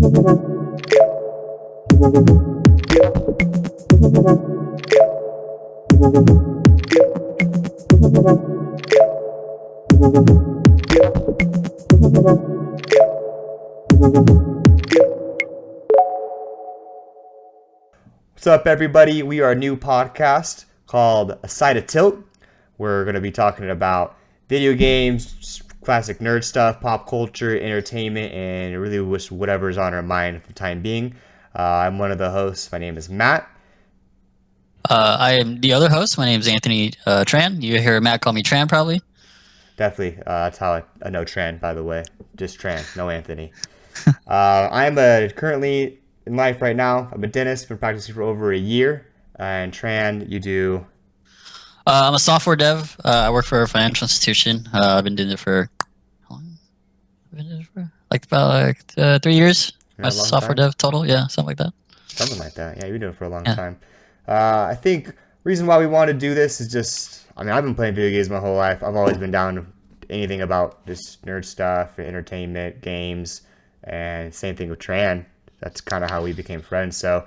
What's up, everybody? We are a new podcast called A Side of Tilt. We're going to be talking about video games, classic nerd stuff, pop culture, entertainment, and really just whatever's on our mind for the time being. I'm one of the hosts. My name is Matt. I am the other host. My name is Anthony Tran. You hear Matt call me Tran, probably? Definitely. That's how I know Tran, by the way. Just Tran, no Anthony. I'm currently in life right now. I'm a dentist. Been practicing for over a year. And Tran, you do? I'm a software dev. I work for a financial institution. I've been doing it for how long? I've been doing it for about 3 years. My software dev total, yeah, something like that. Something like that. Yeah, you've been doing it for a long time. I think reason why we want to do this is just, I've been playing video games my whole life. I've always been down to anything about just nerd stuff, entertainment, games, and same thing with Tran. That's kind of how we became friends. So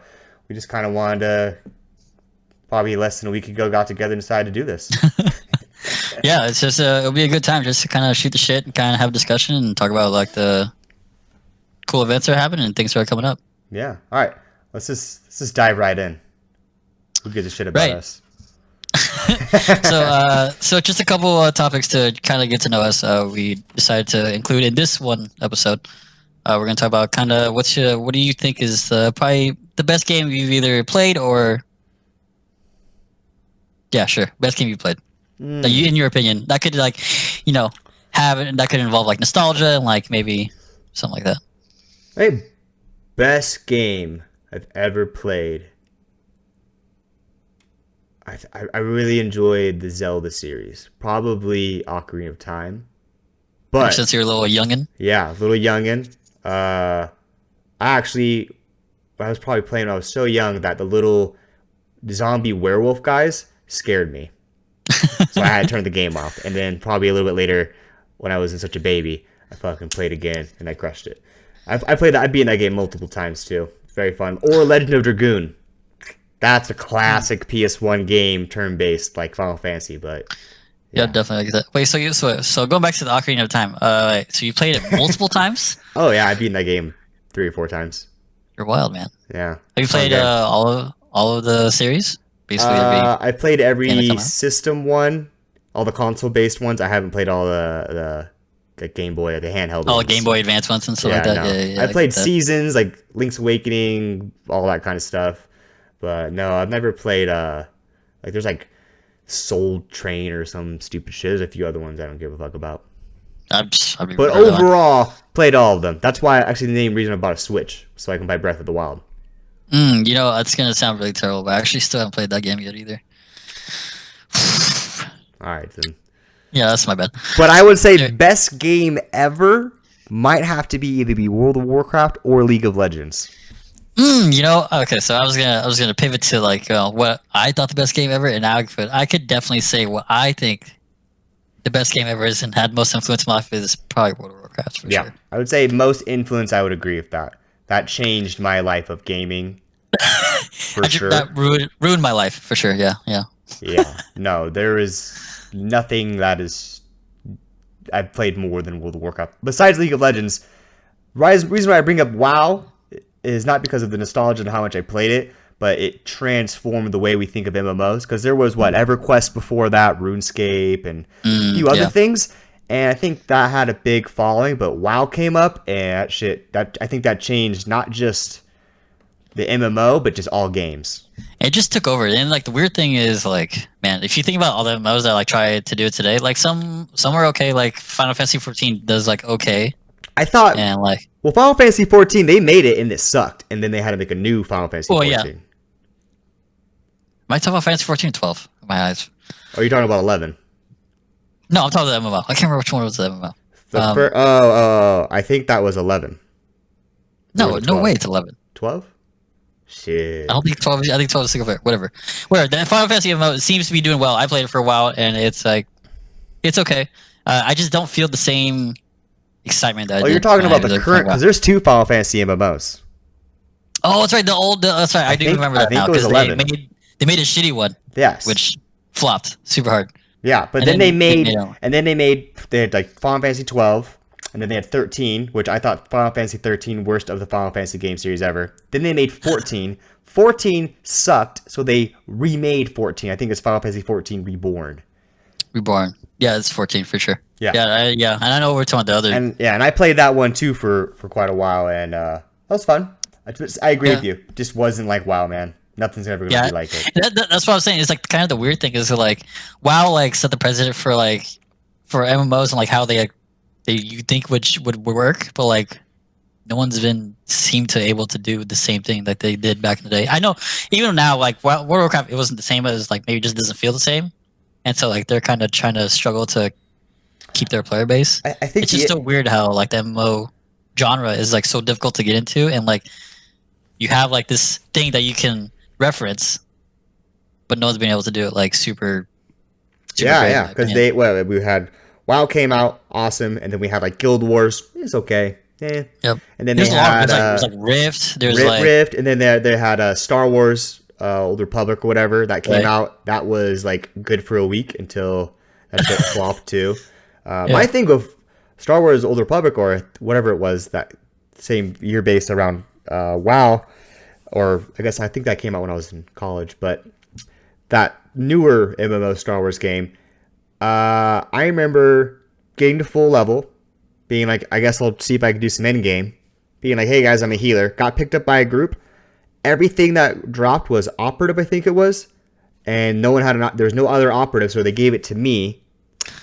we just kind of wanted to, probably less than a week ago, got together and decided to do this. Yeah, it's just it'll be a good time just to kind of shoot the shit and kind of have a discussion and talk about like the cool events that are happening and things that are coming up. Yeah. All right. Let's just dive right in. Who gives a shit about us? So just a couple topics to kind of get to know us. We decided to include in this one episode. We're gonna talk about kind of what do you think is probably the best game you've either played or best game you've played. In your opinion, that could that could involve like nostalgia and like maybe something like that. Hey, best game I've ever played. I really enjoyed the Zelda series. Probably Ocarina of Time. But since you're a little youngin'? Yeah, a little youngin'. I was probably playing when I was so young that the little zombie werewolf guys scared me. So I had to turn the game off. And then probably a little bit later, when I was in such a baby, I fucking played again and I crushed it. I played that. I've beaten that game multiple times too. Very fun. Or Legend of Dragoon. That's a classic PS1 game, turn-based, like Final Fantasy, but yeah, definitely like that. Wait, so going back to the Ocarina of Time, so you played it multiple times? Oh yeah, I've beaten that game 3 or 4 times. You're wild, man. Yeah. Have you played all of the series? Basically, I played every system one, all the console-based ones. I haven't played all the Game Boy, the handheld ones. All the Game Boy Advance ones and stuff like that. No. Yeah, I played Seasons, like Link's Awakening, all that kind of stuff. But no, I've never played there's like Soul Train or some stupid shit. There's a few other ones I don't give a fuck about. But overall, played all of them. That's why actually the main reason I bought a Switch, so I can buy Breath of the Wild. That's gonna sound really terrible, but I actually still haven't played that game yet either. All right then. Yeah, that's my bad. But I would say best game ever might have to be either World of Warcraft or League of Legends. Okay, so I was gonna pivot to like what I thought the best game ever, and I could definitely say what I think the best game ever is and had most influence in my life is probably World of Warcraft for sure. I would say most influence. I would agree with that. That changed my life of gaming. For sure. That ruined my life for sure. Yeah. Yeah. No, there is nothing that is. I've played more than World of Warcraft besides League of Legends. Reason why I bring up WoW is not because of the nostalgia and how much I played it, but it transformed the way we think of MMOs. Because there was EverQuest before that, RuneScape, and a few other things. And I think that had a big following, but WoW came up, and I think that changed not just the MMO, but just all games. It just took over. And like the weird thing is, like, man, if you think about all the MMOs that like try to do it today, like some are okay. Like Final Fantasy 14 does like okay. I thought, and like, well, Final Fantasy 14, they made it and it sucked, and then they had to make a new Final Fantasy 14. Yeah. Am I talking about Fantasy 14 or 12? My eyes. Oh, you're talking about 11. No, I'm talking about the MMO. I can't remember which one was the MMO. I think that was 11. No way, it's 11. 12? Shit. I don't think 12. I think 12 is single player. Whatever. The Final Fantasy MMO seems to be doing well. I played it for a while, and it's like, it's okay. I just don't feel the same excitement that I Oh, did. you're talking when I about was, the like, current, wow. because there's 2 Final Fantasy MMOs. Oh, that's right. That's right. I do remember I that think now it was because 11. they made a shitty one, Yes. which flopped super hard. Yeah, but And then they made, a- they had like Final Fantasy 12, and then they had 13, which I thought Final Fantasy 13 worst of the Final Fantasy game series ever. Then they made 14. 14 sucked, so they remade 14. I think it's Final Fantasy 14 Reborn. Reborn. Yeah, it's 14 for sure. Yeah. Yeah, and I know we're talking about the other. And I played that one too for quite a while, and that was fun. I agree with you. It just wasn't like WoW, man. Nothing's ever gonna be like it. That's what I was saying. It's like kind of the weird thing is like WoW like set the precedent for MMOs and like how they you think which would work, but like no one's been seemed to able to do the same thing that they did back in the day. I know even now like World of Warcraft it wasn't the same as like maybe it just doesn't feel the same, and so like they're kind of trying to struggle to keep their player base. I think it's just so weird how like the MMO genre is like so difficult to get into, and like you have like this thing that you can reference, but no one's been able to do it like super yeah, because we had WoW came out awesome, and then we had like Guild Wars, it's okay, Yep. and then there's they had there's like Rift, there's Rift, and then they had Star Wars Old Republic or whatever that came out. That was like good for a week until that shit flopped too. My thing with Star Wars Old Republic or whatever it was that same year based around WoW, or I think that came out when I was in college, but that newer MMO Star Wars game, I remember getting to full level, being like, I guess I'll see if I can do some end game, being like, hey guys, I'm a healer, got picked up by a group, everything that dropped was operative, I think it was, and no one had there was no other operative, so they gave it to me.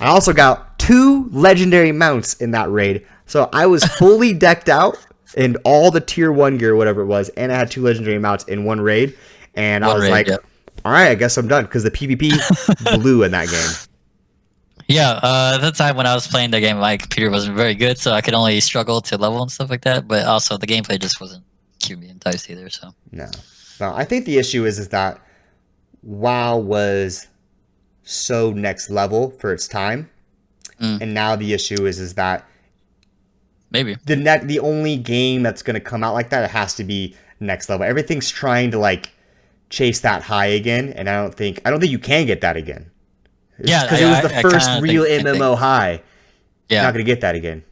I also got 2 legendary mounts in that raid, so I was fully decked out in all the tier 1 gear, whatever it was, and I had 2 legendary mounts in one raid, and I was like, all right, I guess I'm done, because the PvP blew in that game. Yeah, at the time when I was playing the game, my computer wasn't very good, so I could only struggle to level and stuff like that, but also the gameplay just wasn't keeping me enticed either, so. No, I think the issue is that WoW was so next level for its time, and now the issue is that maybe the only game that's going to come out like that, it has to be next level. Everything's trying to like chase that high again, and I don't think you can get that again. Because it was the first real MMO high. Yeah, you're not going to get that again.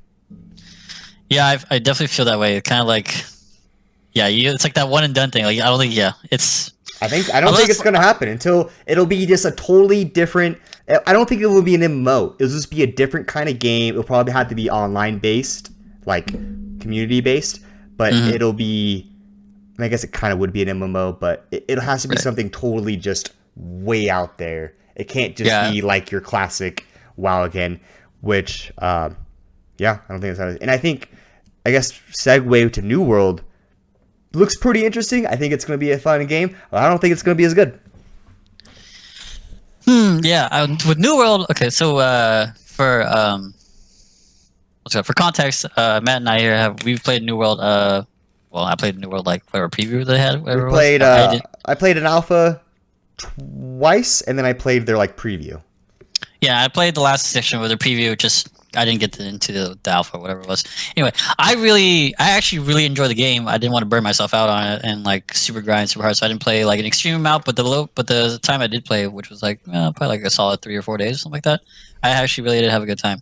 Yeah, I definitely feel that way. Kind of like, it's like that one and done thing. Like I don't think, it's. I don't think it's going to happen until it'll be just a totally different. I don't think it will be an MMO. It'll just be a different kind of game. It'll probably have to be online based, like community based, but it'll be. I guess it kind of would be an MMO, but it has to be something totally just way out there. It can't just be like your classic WoW again, which, I don't think it's how it is. And I guess segue to New World looks pretty interesting. I think it's going to be a fun game. I don't think it's going to be as good. With New World, okay, so for context, Matt and I here we've played New World. I played New World like whatever preview they had. We played. I played an alpha twice, and then I played their like preview. Yeah, I played the last section with their preview. Just I didn't get into the alpha, whatever it was. Anyway, I actually really enjoyed the game. I didn't want to burn myself out on it and like super grind super hard, so I didn't play like an extreme amount. But the time I did play, which was like probably like a solid 3 or 4 days, something like that, I actually really did have a good time.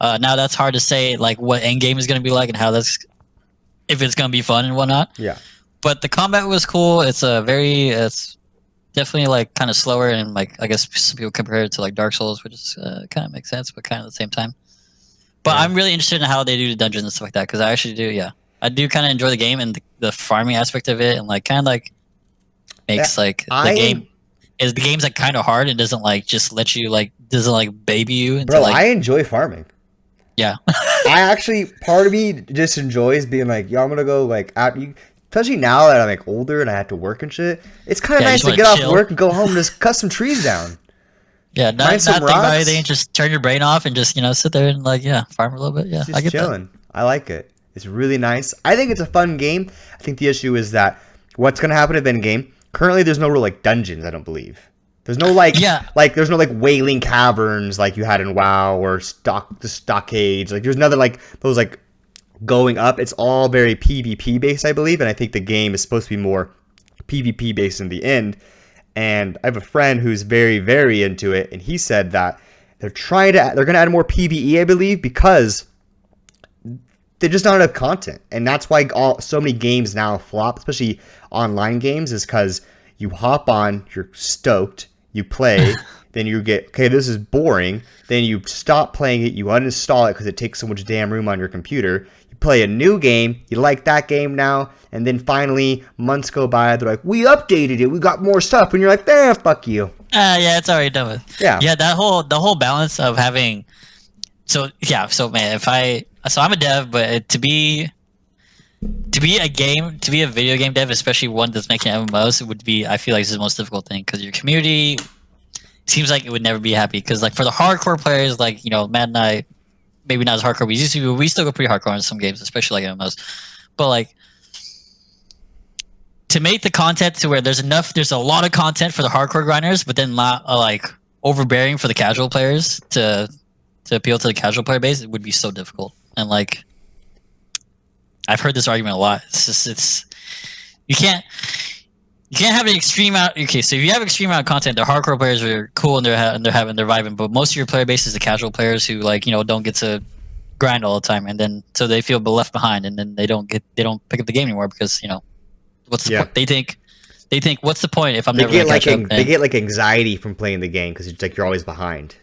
Now that's hard to say like what end game is going to be like and how if it's going to be fun and whatnot. Yeah. But the combat was cool. It's definitely like kind of slower and like I guess some people compare it to like Dark Souls, which is kind of makes sense, but kind of at the same time. But I'm really interested in how they do the dungeons and stuff like that because I actually do. Yeah, I do kind of enjoy the game and the farming aspect of it, and like kind of like makes the game's like kind of hard and doesn't like just let you like doesn't like baby you. Into, I enjoy farming. Yeah, I actually part of me just enjoys being like, yo, I'm gonna go like out you. Especially now that I'm like older and I have to work and shit, it's kind of nice to get off work and go home and just cut some trees down. Yeah, not think about anything. Just turn your brain off and just sit there and like farm a little bit. Yeah, I get chilling. That. I like it. It's really nice. I think it's a fun game. I think the issue is that what's gonna happen at the end game. Currently, there's no real like dungeons. I don't believe There's no like, Yeah. there's no like wailing caverns like you had in WoW or the stockades. Like there's nothing like those like going up. It's all very PvP based, I believe, and I think the game is supposed to be more PvP based in the end. And I have a friend who's very, very into it, and he said that they're going to add more PvE, I believe, because they're just not enough content, and that's why so many games now flop, especially online games, is because you hop on, you're stoked, you play, then you get, okay, this is boring, then you stop playing it, you uninstall it because it takes so much damn room on your computer, you play a new game, you like that game now, and then finally, months go by, they're like, we updated it, we got more stuff, and you're like, fuck you. Yeah, it's already done with. Yeah. Yeah, the whole balance of having, so man, so I'm a dev, but to be a video game dev, especially one that's making MMOs, it would be, I feel like this is the most difficult thing, because your community seems like it would never be happy, because like for the hardcore players, like, you know, Matt and I, maybe not as hardcore we used to be, but we still go pretty hardcore in some games, especially like MMOs, but like to make the content to where there's a lot of content for the hardcore grinders, but then not like overbearing for the casual players to appeal to the casual player base, it would be so difficult. And like I've heard this argument a lot. You can't have an extreme out. Okay, so if you have extreme amount of content, the hardcore players are cool and they're vibing, but most of your player base is the casual players who, like, you know, don't get to grind all the time, and then so they feel left behind, and then they don't pick up the game anymore because, you know, what's the point? They think what's the point if I'm never gonna catch up? They get like anxiety from playing the game because it's like you're always behind.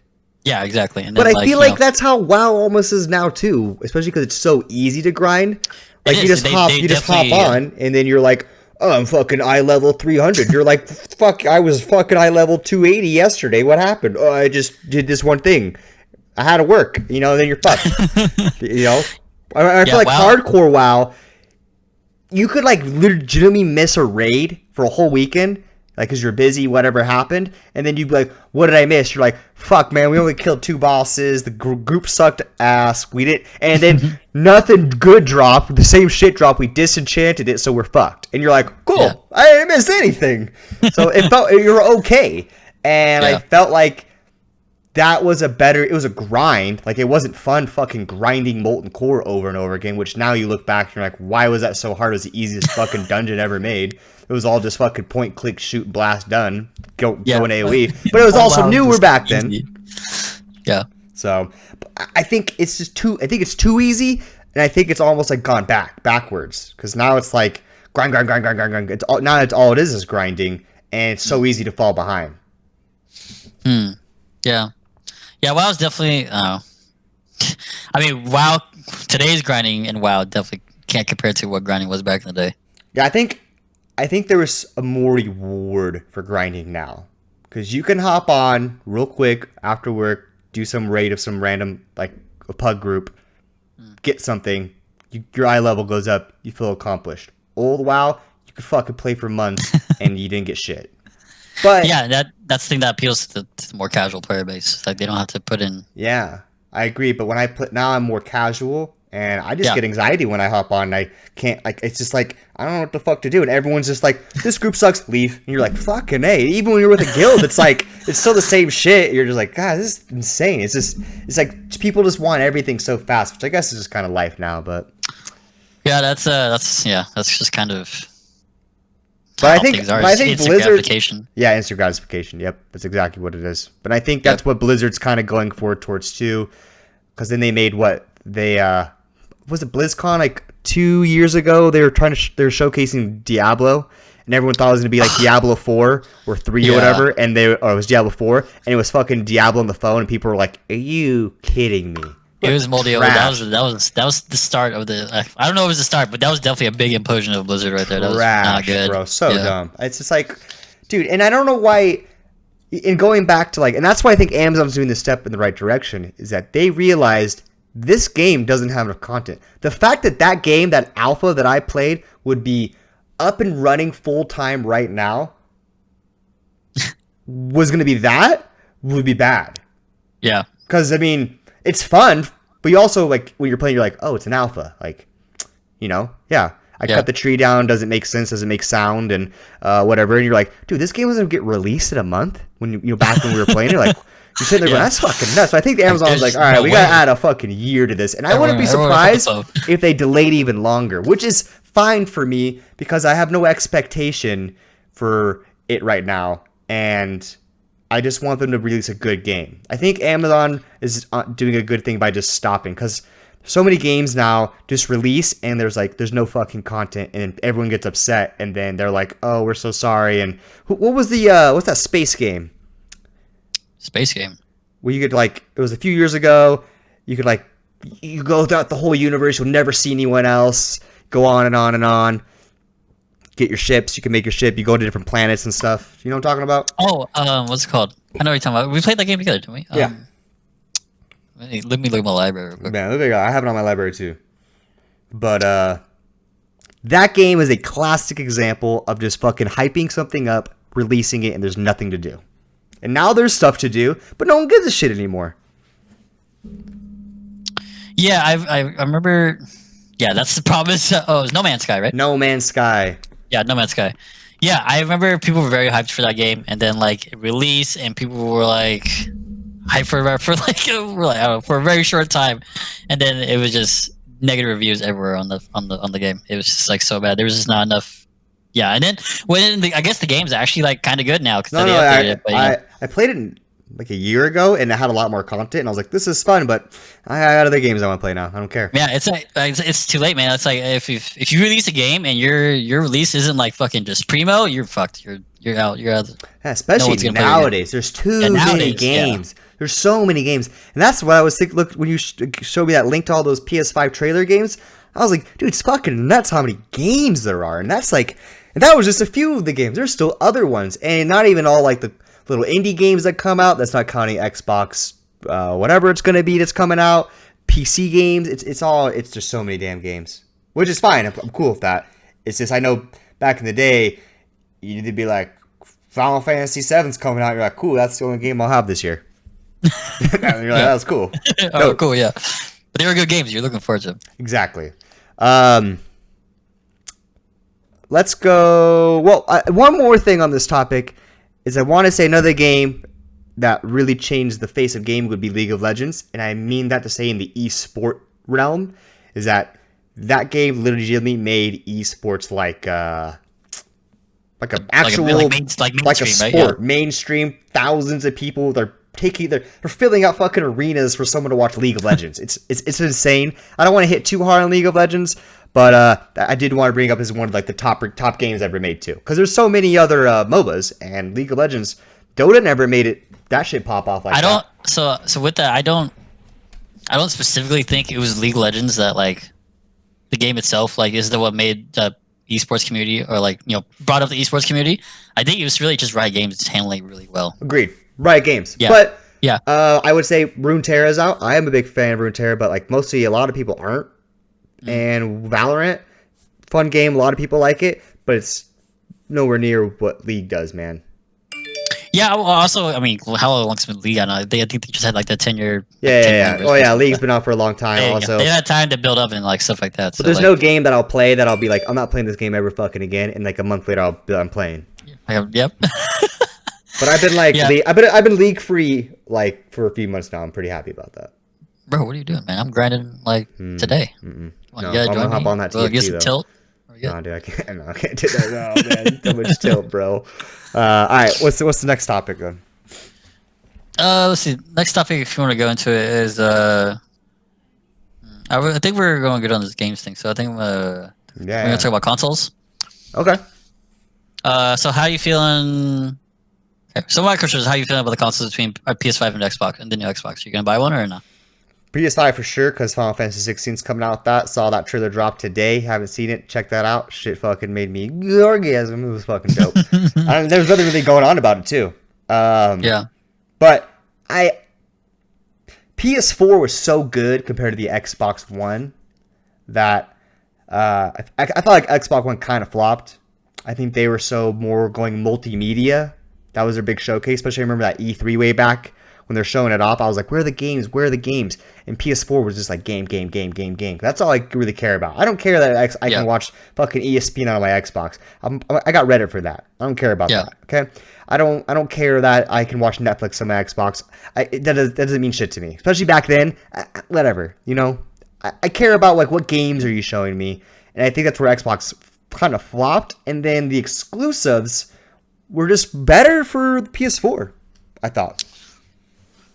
Yeah, exactly. And but then, I feel like that's how WoW almost is now too, especially because it's so easy to grind. Like you just hop on, and then you're like, oh, I'm fucking eye level 300. You're like, fuck, I was fucking eye level 280 yesterday. What happened? Oh, I just did this one thing. I had to work. You know, then you're fucked. You know, I feel like hardcore WoW, you could like legitimately miss a raid for a whole weekend, like because you're busy, whatever happened, and then you'd be like, what did I miss? You're like, fuck, man, we only killed 2 bosses, the group sucked ass, we didn't, and then nothing good dropped, the same shit dropped, we disenchanted it, so we're fucked. And you're like, cool, yeah. I didn't miss anything. So it felt, you're okay. And I felt like that was it was a grind. Like, it wasn't fun fucking grinding Molten Core over and over again, which now you look back and you're like, why was that so hard? It was the easiest fucking dungeon ever made. It was all just fucking point, click, shoot, blast, done. Go in AoE. But it was also newer back then. Yeah. So, I think it's just too easy, and I think it's almost like gone backwards. Because now it's like, grind. Now it's all it is grinding, and it's so easy to fall behind. Yeah. Yeah, WoW's definitely, I mean, WoW, today's grinding and WoW definitely can't compare to what grinding was back in the day. Yeah, I think there was a more reward for grinding now. Because you can hop on real quick after work, do some raid of some random, like, a pug group, get something, your eye level goes up, you feel accomplished. Old WoW, you could fucking play for months, and you didn't get shit. But yeah, that's the thing that appeals to the more casual player base. Like, they don't have to put in. Yeah, I agree. But when now I'm more casual, and I just get anxiety when I hop on. And I can't, like, it's just like, I don't know what the fuck to do. And everyone's just like, this group sucks, leave. And you're like, fucking hey. Even when you're with a guild, it's like, it's still the same shit. You're just like, God, this is insane. It's like people just want everything so fast, which I guess is just kind of life now. But yeah, that's just kind of. But I think Blizzard, instant gratification. Yep, that's exactly what it is. But I think that's what Blizzard's kind of going forward towards too, because then they made was it BlizzCon like 2 years ago? They were they're showcasing Diablo, and everyone thought it was gonna be like Diablo 4 or 3 or whatever, and it was Diablo 4, and it was fucking Diablo on the phone, and people were like, "Are you kidding me?" It was moldy. That was the start of the. I don't know if it was the start, but that was definitely a big implosion of Blizzard right there. That was not good, bro. So dumb. It's just like, dude, and I don't know why. In going back to like, and that's why I think Amazon's doing this step in the right direction, is that they realized this game doesn't have enough content. The fact that game, that alpha that I played, would be up and running full time right now, was going to be would be bad. Yeah. Because I mean, it's fun, but you also, like, when you're playing, you're like, oh, it's an alpha. Like, you know, yeah. I cut the tree down, doesn't make sense, doesn't make sound, and whatever. And you're like, dude, this game doesn't get released in a month. When back when we were playing, you're sitting there going, that's fucking nuts. So I think Amazon was like, all right, we gotta add a fucking year to this, and I wouldn't be surprised if they delayed even longer, which is fine for me because I have no expectation for it right now, and I just want them to release a good game. I think Amazon is doing a good thing by just stopping, because so many games now just release and there's no fucking content, and everyone gets upset, and then they're like, oh, we're so sorry. And what was what's that space game? Space game. Where you could it was a few years ago, you could you go throughout the whole universe, you'll never see anyone else, go on and on and on. Get your ships, you can make your ship, you go to different planets and stuff. You know what I'm talking about? Oh, what's it called? I know what you're talking about. We played that game together, didn't we? Yeah. Let me look at my library real quick. Man, look at that. I have it on my library too. But that game is a classic example of just fucking hyping something up, releasing it, and there's nothing to do. And now there's stuff to do, but no one gives a shit anymore. Yeah, I remember. Yeah, that's the problem. It's No Man's Sky, right? No Man's Sky. Yeah, No Man's Sky. Yeah, I remember people were very hyped for that game, and then it released, and people were hyped for I don't know, for a very short time, and then it was just negative reviews everywhere on the game. It was just so bad. There was just not enough. Yeah, and then I guess the game's actually kind of good now because they updated it. But, I played it a year ago, and it had a lot more content, and I was like, this is fun, but I got other games I want to play now. I don't care. Yeah, it's too late, man. It's if you release a game and your release isn't fucking just primo, you're fucked. You're out. Yeah, especially nowadays. There's too many games. Yeah. There's so many games, and that's what I was thinking. Look, when you showed me that link to all those PS5 trailer games, I was like, dude, it's fucking nuts how many games there are, and that's and that was just a few of the games. There's still other ones, and not even all the little indie games that come out. That's not counting Xbox, whatever it's gonna be that's coming out. PC games. It's just so many damn games, which is fine. I'm cool with that. It's just I know back in the day, you'd be like, Final Fantasy VII's coming out. You're like, cool. That's the only game I'll have this year. You're like, that was cool. Oh, cool. Yeah, but they were good games. You're looking forward to them. Exactly. Let's go. Well, one more thing on this topic is I want to say another game that really changed the face of gaming would be League of Legends, and I mean that to say in the esport realm is that game literally made esports like an actual like a sport, right? Yeah. mainstream. Thousands of people they're filling out fucking arenas for someone to watch League of Legends. It's insane. I don't want to hit too hard on League of Legends, but I did want to bring up as one of the top games ever made too, because there's so many other MOBAs, and League of Legends, Dota never made it. That shit pop off like that. So with that, I don't specifically think it was League of Legends that the game itself is the what made the esports community or brought up the esports community. I think it was really just Riot Games handling it really well. Agreed. Riot Games. Yeah. But yeah, I would say Runeterra's out. I am a big fan of Runeterra, but mostly a lot of people aren't. And Valorant, fun game. A lot of people like it, but it's nowhere near what League does, man. Yeah. Well, also, I mean, how long's been League? I think they just had the 10-year. Yeah. Oh yeah, League's been out for a long time. Also, they had time to build up and stuff like that. But there's no game that I'll play that I'll be like, I'm not playing this game ever fucking again, and a month later I'm playing. Yep. But I've been I've been League free for a few months now. I'm pretty happy about that. Bro, what are you doing, man? I'm grinding today. No, I'm gonna hop on that TFT, get some tilt. No, dude, I can't do that now, man. Too much tilt, bro. All right, what's the next topic then? Let's see. Next topic, if you want to go into it, is I think we're going good on this games thing. So I think we're gonna talk about consoles. Okay. So how are you feeling? Okay. So my question is, how are you feeling about the consoles between PS5 and Xbox and the new Xbox? Are you gonna buy one or not? PS5 for sure, because Final Fantasy 16 is coming out with that. Saw that trailer drop today. Haven't seen it. Check that out. Shit fucking made me orgasm. It was fucking dope. There's nothing really going on about it too. Yeah. But PS4 was so good compared to the Xbox One that I felt like Xbox One kind of flopped. I think they were so more going multimedia. That was their big showcase. Especially I remember that E3 way back when they're showing it off. I was like, where are the games? Where are the games? And PS4 was just like game. That's all I really care about. I don't care that I can watch fucking ESPN on my Xbox. I got Reddit for that. I don't care about that. Okay. I don't care that I can watch Netflix on my Xbox. That doesn't mean shit to me. Especially back then. Whatever. You know. I care about like what games are you showing me, and I think that's where Xbox kind of flopped. And then the exclusives were just better for the PS4. I thought.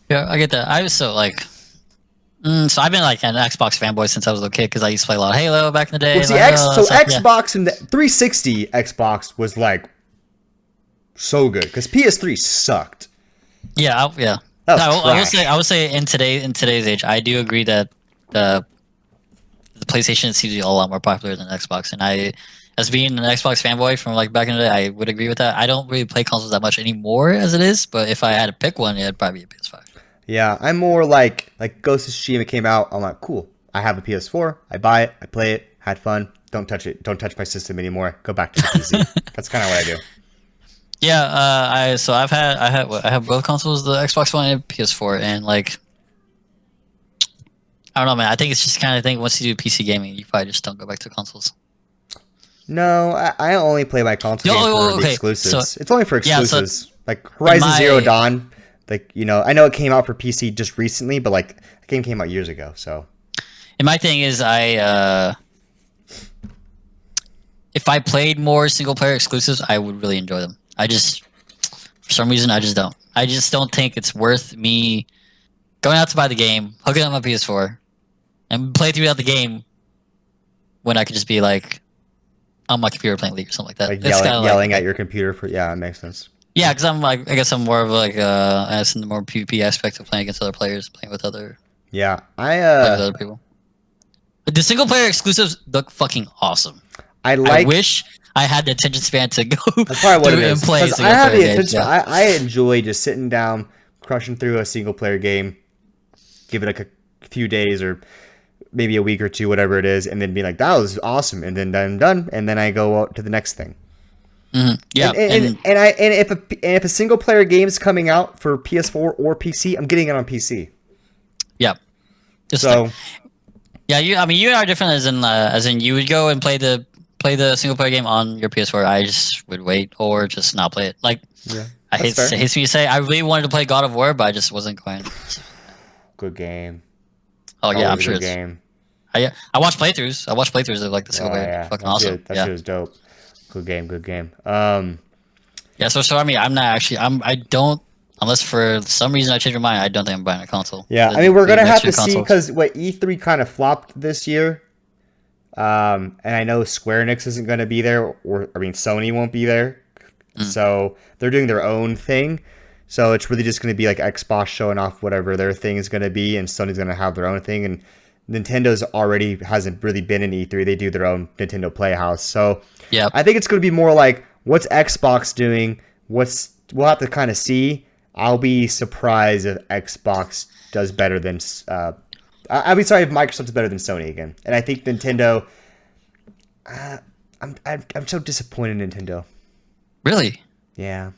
Yeah, I get that. I was so like, so I've been like an Xbox fanboy since I was a kid because I used to play a lot of Halo back in the day. Well, see, Xbox and the 360 Xbox was like so good because PS3 sucked. Yeah, yeah. I will say in today's age, I do agree that the PlayStation seems to be a lot more popular than Xbox, and I, as being an Xbox fanboy from like back in the day, I would agree with that. I don't really play consoles that much anymore as it is, but if I had to pick one, it'd probably be a PS5. Yeah, I'm more like Ghost of Tsushima came out. I'm like, cool. I have a PS4. I buy it. I play it. Had fun. Don't touch it. Don't touch my system anymore. Go back to the PC. That's kind of what I do. Yeah, I have both consoles, the Xbox One and PS4, and like, I don't know, man. I think it's just kind of thing. Once you do PC gaming, you probably just don't go back to consoles. No, I only play my console games for the exclusives. It's only for exclusives, like Horizon Zero Dawn. Like, you know, I know it came out for PC just recently, but like the game came out years ago. So, and my thing is, if I played more single player exclusives, I would really enjoy them. For some reason, I just don't. I just don't think it's worth me going out to buy the game, hooking up my PS4, and play throughout the game when I could just be like on my computer playing League or something like that. Like yelling at your computer for it makes sense. Yeah, because I'm like, I guess I'm more of like as in the more PvP aspect of playing against other players, playing with other with other people. But the single player exclusives look fucking awesome. I wish I had the attention span to go That's probably what it is. and play. I have the attention. Yeah. I enjoy just sitting down, crushing through a single player game, give it like a few days or maybe a week or two, whatever it is, and then be like, that was awesome, and then I'm done, and then I go out to the next thing. Mm-hmm. Yeah, and if a single player game is coming out for PS4 or PC, I'm getting it on PC. Yeah. Yeah, you and I are different as in you would go and play the single player game on your PS4. I just would wait or just not play it. Like, yeah, I hate me to say, I really wanted to play God of War, but I just wasn't going. Good game. Oh yeah, I'm sure it's. Game. I watched playthroughs. I watched playthroughs of like the single player. Yeah. Fucking awesome. That shit was dope. Good game. Yeah. So I mean, I don't. Unless for some reason I change my mind, I don't think I'm buying a console. Yeah, I mean, we're gonna have to see because what E3 kind of flopped this year. And I know Square Enix isn't going to be there, Sony won't be there. So they're doing their own thing. So it's really just going to be like Xbox showing off whatever their thing is going to be, and Sony's going to have their own thing. And Nintendo's already hasn't really been in E3. They do their own Nintendo Playhouse. So yeah, I think it's going to be more like, what's Xbox doing? We'll have to kind of see. I'll be surprised if Xbox does better than. I'll be sorry if Microsoft's better than Sony again. And I think Nintendo. I'm so disappointed in Nintendo. Really? Yeah.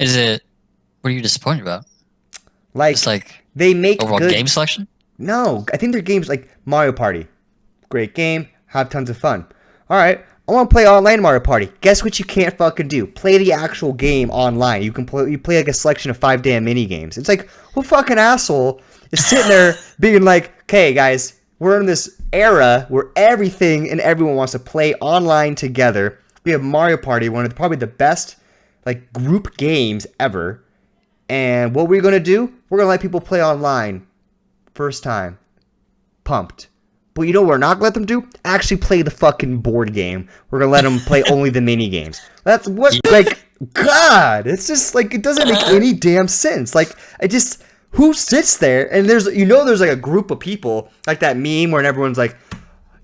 Is it? What are you disappointed about? Like, it's like they make overall game selection. No, I think their games like Mario Party, great game, have tons of fun. All right, I want to play online Mario Party. Guess what? You can't fucking do. Play the actual game online. You play like a selection of 5 damn mini games. It's like, what fucking asshole is sitting there being like, okay, guys, we're in this era where everything and everyone wants to play online together. We have Mario Party, one of probably the best like group games ever. And what we're going to do, we're going to let people play online. First time. Pumped. But you know what we're not going to let them do? Actually play the fucking board game. We're going to let them play only the mini games. That's what, like, God. It's just, like, it doesn't make any damn sense. Like, who sits there? And there's like a group of people, like that meme where everyone's like,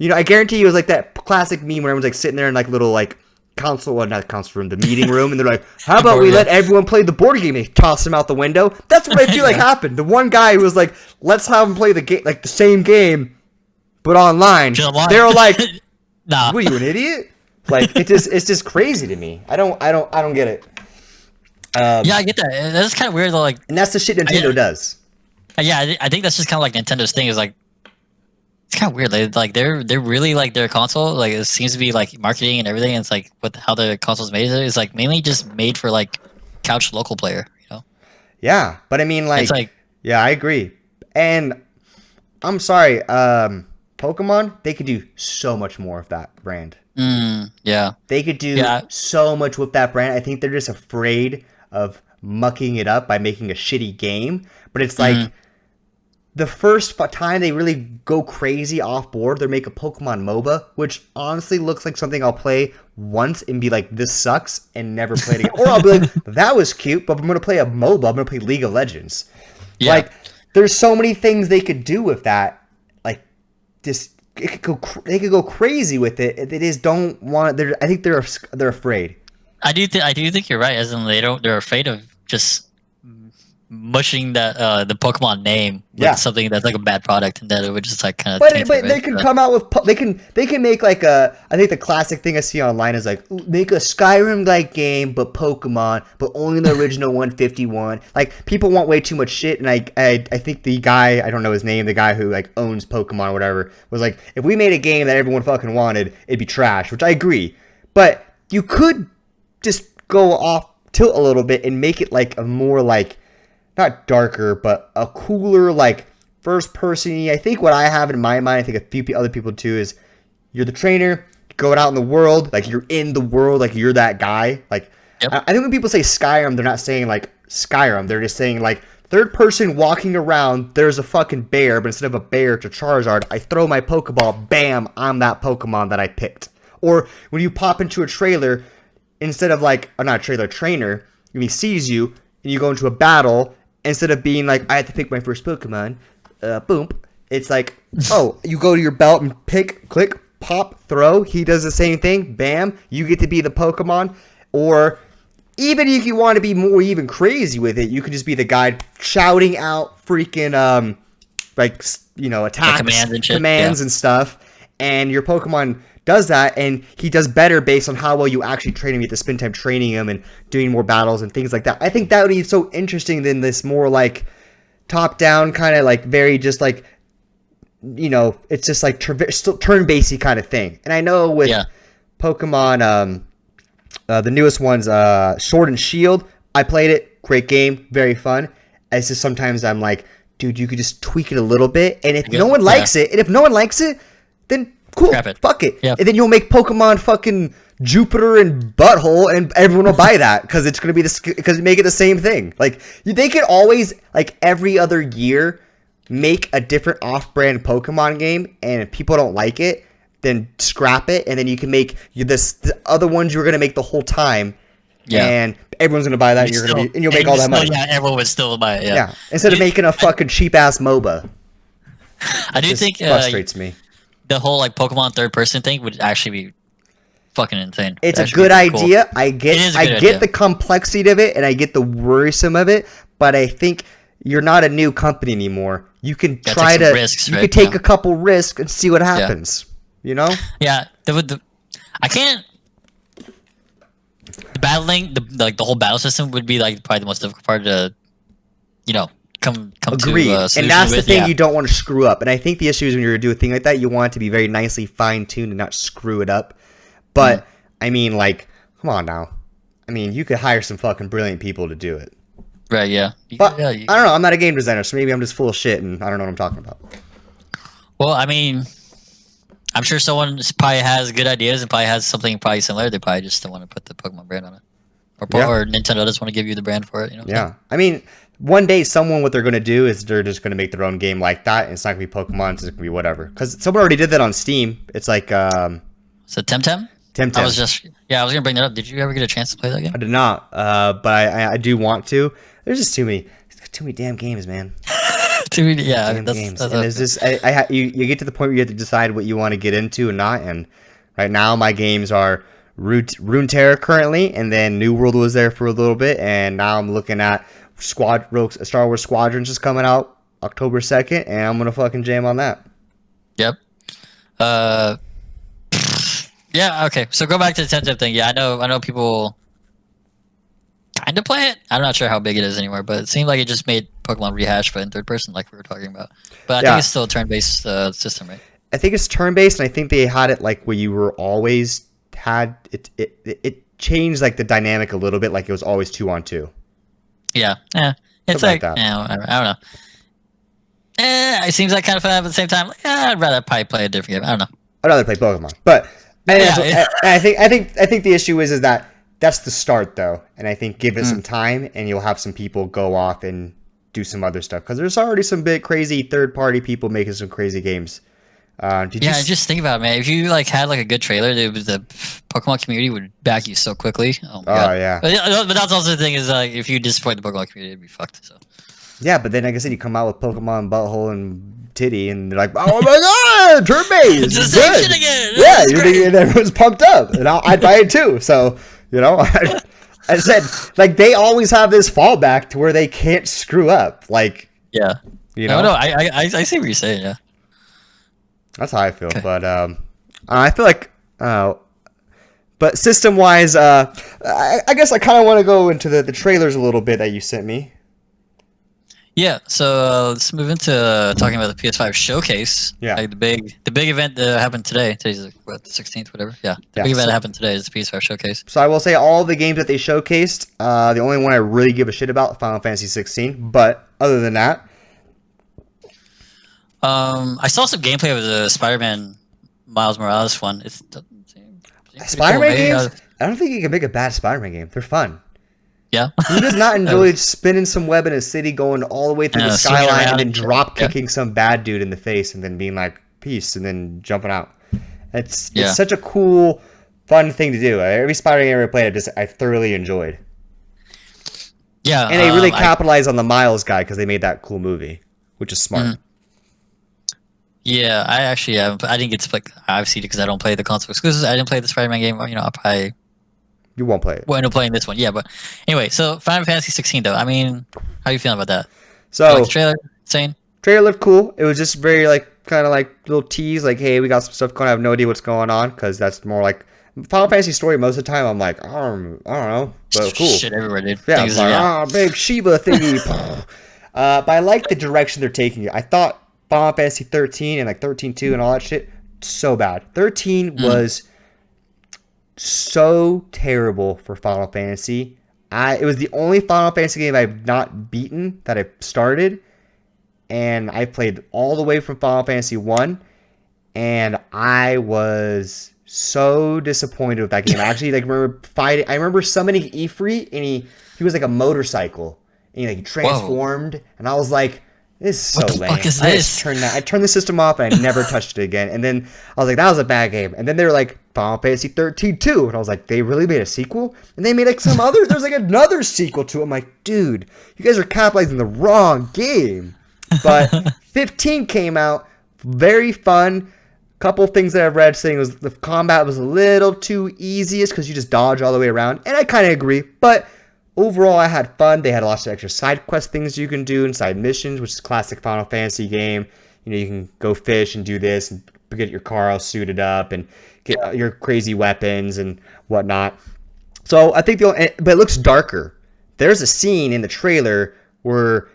I guarantee you it was like that classic meme where everyone's like sitting there in like little like not council room, the meeting room, and they're like, how about we let everyone play the board game? They toss them out the window. That's what I feel like happened. The one guy who was like, let's have them play the game, like the same game, but online. They were like, nah. What are you, an idiot? Like, it's just crazy to me. I don't get it. Yeah, I get that. That's kind of weird though. Like, And that's the shit Nintendo does. yeah, I think that's just kind of like Nintendo's thing. Is like it's kind of weird. They're really like their console. Like it seems to be like marketing and everything. And it's like what how their console's made is like mainly just made for like couch local player. You know. Yeah, but I mean, It's like yeah, I agree. And I'm sorry, Pokemon, they could do so much more with that brand. yeah, They could do yeah. so much with that brand. I think they're just afraid of mucking it up by making a shitty game. But it's like the first time they really go crazy off board, they make a Pokemon MOBA, which honestly looks like something I'll play once and be like, this sucks, and never play it again. Or I'll be like, that was cute, but I'm going to play a MOBA. I'm going to play League of Legends. Yeah. Like, there's so many things they could do with that. Like, just they could go crazy with it. They just don't want. I think they're afraid. I do think you're right. As in they're afraid of just mushing that the Pokemon name with something that's like a bad product, and that it would just like kind of. But they can come out with they can make like a. I think the classic thing I see online is like make a Skyrim like game but Pokemon, but only the original 151. Like people want way too much shit, and I think the guy, I don't know his name, the guy who like owns Pokemon or whatever, was like, if we made a game that everyone fucking wanted, it'd be trash, which I agree. But you could just go off tilt a little bit and make it like a more like, not darker, but a cooler, like, first person. I think what I have in my mind, I think a few other people too, is you're the trainer, going out in the world, like, you're in the world, like, you're that guy. Like, I think when people say Skyrim, they're not saying, like, Skyrim. They're just saying, like, third person walking around, there's a fucking bear, but instead of a bear to Charizard, I throw my Pokeball, bam, I'm that Pokemon that I picked. Or when you pop into a trailer, instead of, like, not a trailer, trainer, and he sees you, and you go into a battle, instead of being like, I have to pick my first Pokemon, boom, it's like, oh, you go to your belt and pick, click, pop, throw. He does the same thing. Bam, you get to be the Pokemon. Or even if you want to be more even crazy with it, you could just be the guy shouting out freaking, like, you know, attacks, commands and stuff. And your Pokemon does that, and he does better based on how well you actually train him. You have to spend time training him and doing more battles and things like that. I think that would be so interesting than this more like top-down kind of like very just like, you know, it's just like turn-based kind of thing. And I know with Pokemon, the newest ones, Sword and Shield, I played it, great game, very fun. It's just sometimes I'm like, dude, you could just tweak it a little bit, and if no one likes it, then cool, fuck it. Yep. And then you'll make Pokemon fucking Jupiter and Butthole, and everyone will buy that because it's gonna be because make it the same thing. Like they could always, like, every other year make a different off-brand Pokemon game, and if people don't like it, then scrap it, and then you can make the other ones you were gonna make the whole time. And everyone's gonna buy that, and you'll make all that money. Yeah, everyone would still buy it. Yeah. Instead of making a fucking cheap ass MOBA. I do think frustrates me. The whole like Pokemon third person thing would actually be fucking insane. It's a good idea. Cool. I get the complexity of it, and I get the worrisome of it, but I think you're not a new company anymore. You can try to take a couple risks and see what happens. You know? Yeah. I can't. The battling, the whole battle system would be like probably the most difficult part to, you know, come Agreed. To and that's the thing you don't want to screw up. And I think the issue is when you're doing a thing like that, you want it to be very nicely fine-tuned and not screw it up. But I mean, like, come on now. I mean, you could hire some fucking brilliant people to do it. Right, yeah. But I don't know, I'm not a game designer, so maybe I'm just full of shit and I don't know what I'm talking about. Well, I mean, I'm sure someone probably has good ideas and probably has something probably similar. They probably just don't want to put the Pokemon brand on it. Or Nintendo doesn't want to give you the brand for it, you know? Yeah. I mean, one day, what they're going to do is they're just going to make their own game like that. And it's not going to be Pokemon. It's going to be whatever. Because someone already did that on Steam. It's like... So Temtem? Temtem. I was going to bring that up. Did you ever get a chance to play that game? I did not. But I do want to. There's just too many damn games, man. Too many, yeah. Games. And it's just... you get to the point where you have to decide what you want to get into and not. And right now, my games are Runeterra currently. And then New World was there for a little bit. And now I'm looking at... Star Wars Squadrons just coming out October 2nd, and I'm gonna fucking jam on that. Yep. Yeah. Okay. So go back to the Temtem thing. Yeah, I know people kind of play it. I'm not sure how big it is anymore, but it seemed like it just made Pokemon rehash, but in third person, like we were talking about. But I think it's still a turn-based system, right? I think it's turn-based, and I think they had it like where you were always had it. It changed like the dynamic a little bit, like it was always 2-on-2. Yeah, yeah. It's Something like like, that. I don't know. It seems like kind of fun, but at the same time, I'd rather probably play a different game. I don't know. I'd rather play Pokemon, but I think the issue is that that's the start though, and I think give it some time, and you'll have some people go off and do some other stuff because there's already some big crazy third-party people making some crazy games. Just think about it, man. If you like had like a good trailer, the Pokemon community would back you so quickly. Oh my god! Yeah. But that's also the thing is like if you disappoint the Pokemon community, it'd be fucked. So. Yeah, but then like I said, you come out with Pokemon Butthole and Titty, and they're like, "Oh my god, turn-based, It's the same shit again. Yeah, you're thinking everyone's pumped up, and I'd buy it too. So I said like they always have this fallback to where they can't screw up. Like yeah, No, I see what you're saying. Yeah. That's how I feel, but I feel like, but system-wise, I guess I kind of want to go into the trailers a little bit that you sent me. Yeah, so let's move into talking about the PS5 showcase. Yeah, like the big event that happened today. Today's what, the 16th, whatever. Yeah, the big event that happened today is the PS5 showcase. So I will say all the games that they showcased. The only one I really give a shit about, Final Fantasy 16. But other than that. I saw some gameplay of the Spider-Man Miles Morales one. It doesn't seem Spider-Man games? I don't think you can make a bad Spider-Man game. They're fun. Yeah. Who does not enjoy spinning some web in a city, going all the way through the skyline, and then drop kicking some bad dude in the face, and then being like, peace, and then jumping out? It's such a cool, fun thing to do. Every Spider-Man game I ever played, I thoroughly enjoyed. Yeah. And they really capitalized on the Miles guy because they made that cool movie, which is smart. Yeah, I actually I didn't get to play. I've seen it because I don't play the console exclusives. I didn't play the Spider-Man game. I'll probably. You won't play it. Well, I end up playing this one. Yeah, but anyway, so Final Fantasy 16 though. I mean, how are you feeling about that? So like the trailer, insane. Trailer looked cool. It was just very kind of like little tease, like, hey, we got some stuff going. I have no idea what's going on because that's more like Final Fantasy story. Most of the time, I'm like, I don't know, but cool. Shit everywhere, dude. Yeah, I'm like, big Shiba thingy. But I like the direction they're taking it. I thought Final Fantasy 13 and like 13.2 and all that shit, so bad. 13 was so terrible for Final Fantasy. It was the only Final Fantasy game I've not beaten that I've started, and I played all the way from Final Fantasy 1, and I was so disappointed with that game. I actually I remember summoning Ifrit, and he was like a motorcycle, and he transformed, and I was like, this is so lame. What the fuck is this? I turned the system off and I never touched it again. And then I was like, that was a bad game. And then they were like, Final Fantasy 13 2. And I was like, they really made a sequel? And they made like some other, there's like another sequel to it. I'm like, dude, you guys are capitalizing the wrong game. But 15 came out, very fun. Couple things that I've read saying was the combat was a little too easy because you just dodge all the way around. And I kind of agree. But overall, I had fun. They had lots of extra side quest things you can do and side missions, which is a classic Final Fantasy game. You can go fish and do this and get your car all suited up and get your crazy weapons and whatnot. So I think but it looks darker. There's a scene in the trailer where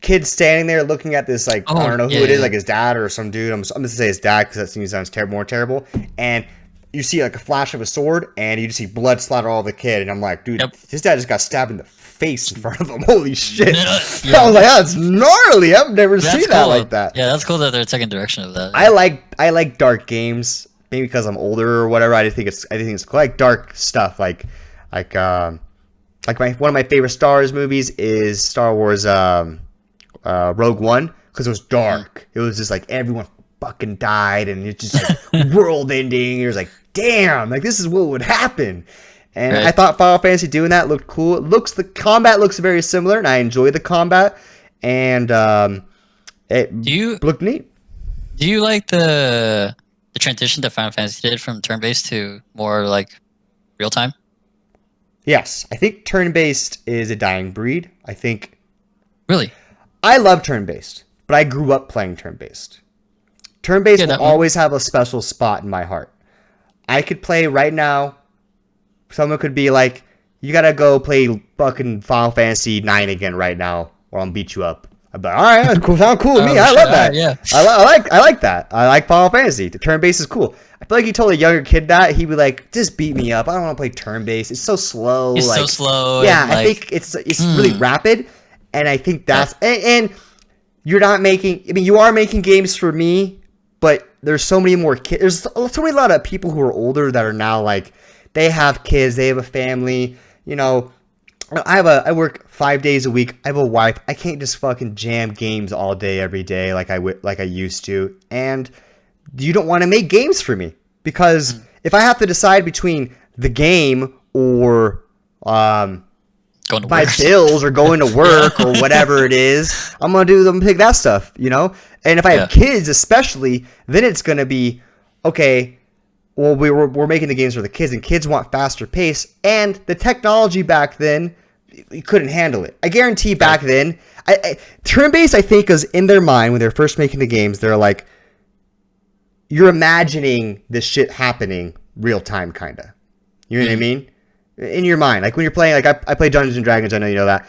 kid's standing there looking at this I don't know who it is, like his dad or some dude. I'm just gonna say his dad because that scene sounds more terrible. And you see like a flash of a sword, and you just see blood splatter all over the kid, and I'm like, dude, his dad just got stabbed in the face in front of him. Holy shit! I was like, that's gnarly. I've never seen that like that. Yeah, that's cool that they're taking direction of that. I like dark games, maybe because I'm older or whatever. I think it's cool. I like dark stuff, like one of my favorite Star Wars movies is Star Wars Rogue One because it was dark. It was just like everyone fucking died, and it's just like world ending. It was like, damn, like this is what would happen. And I thought Final Fantasy doing that looked cool. The combat looks very similar, and I enjoy the combat. And it looked neat. Do you like the transition that Final Fantasy did from turn-based to more like real time? Yes, I think turn-based is a dying breed. I think. Really? I love turn-based, but I grew up playing turn-based. Turn-based will always have a special spot in my heart. I could play right now. Someone could be like, you gotta go play fucking Final Fantasy 9 again right now, or I'll beat you up. I'm like, all right, that's cool. Sound cool to me. I love that. Yeah. I like that. I like Final Fantasy. The turn based is cool. I feel like you told a younger kid that, he'd be like, just beat me up. I don't want to play turn based. It's so slow. It's so slow. Yeah, I think it's really rapid, and I think that's and you're not making. I mean, you are making games for me, but there's so many more kids. There's so many a lot of people who are older that are now like they have kids, they have a family. You know, I work 5 days a week. I have a wife. I can't just fucking jam games all day every day like I used to. And you don't want to make games for me because if I have to decide between the game or my bills or going to work or whatever it is, I'm gonna pick that stuff, you know. And if I have kids, especially, then it's gonna be okay. Well, we're making the games for the kids, and kids want faster pace, and the technology back then, you couldn't handle it. I guarantee back then, turn-based, I think, is in their mind when they're first making the games. They're like, you're imagining this shit happening real time, kind of. You know what I mean? In your mind, like when you're playing, like I play Dungeons and Dragons. I know you know that.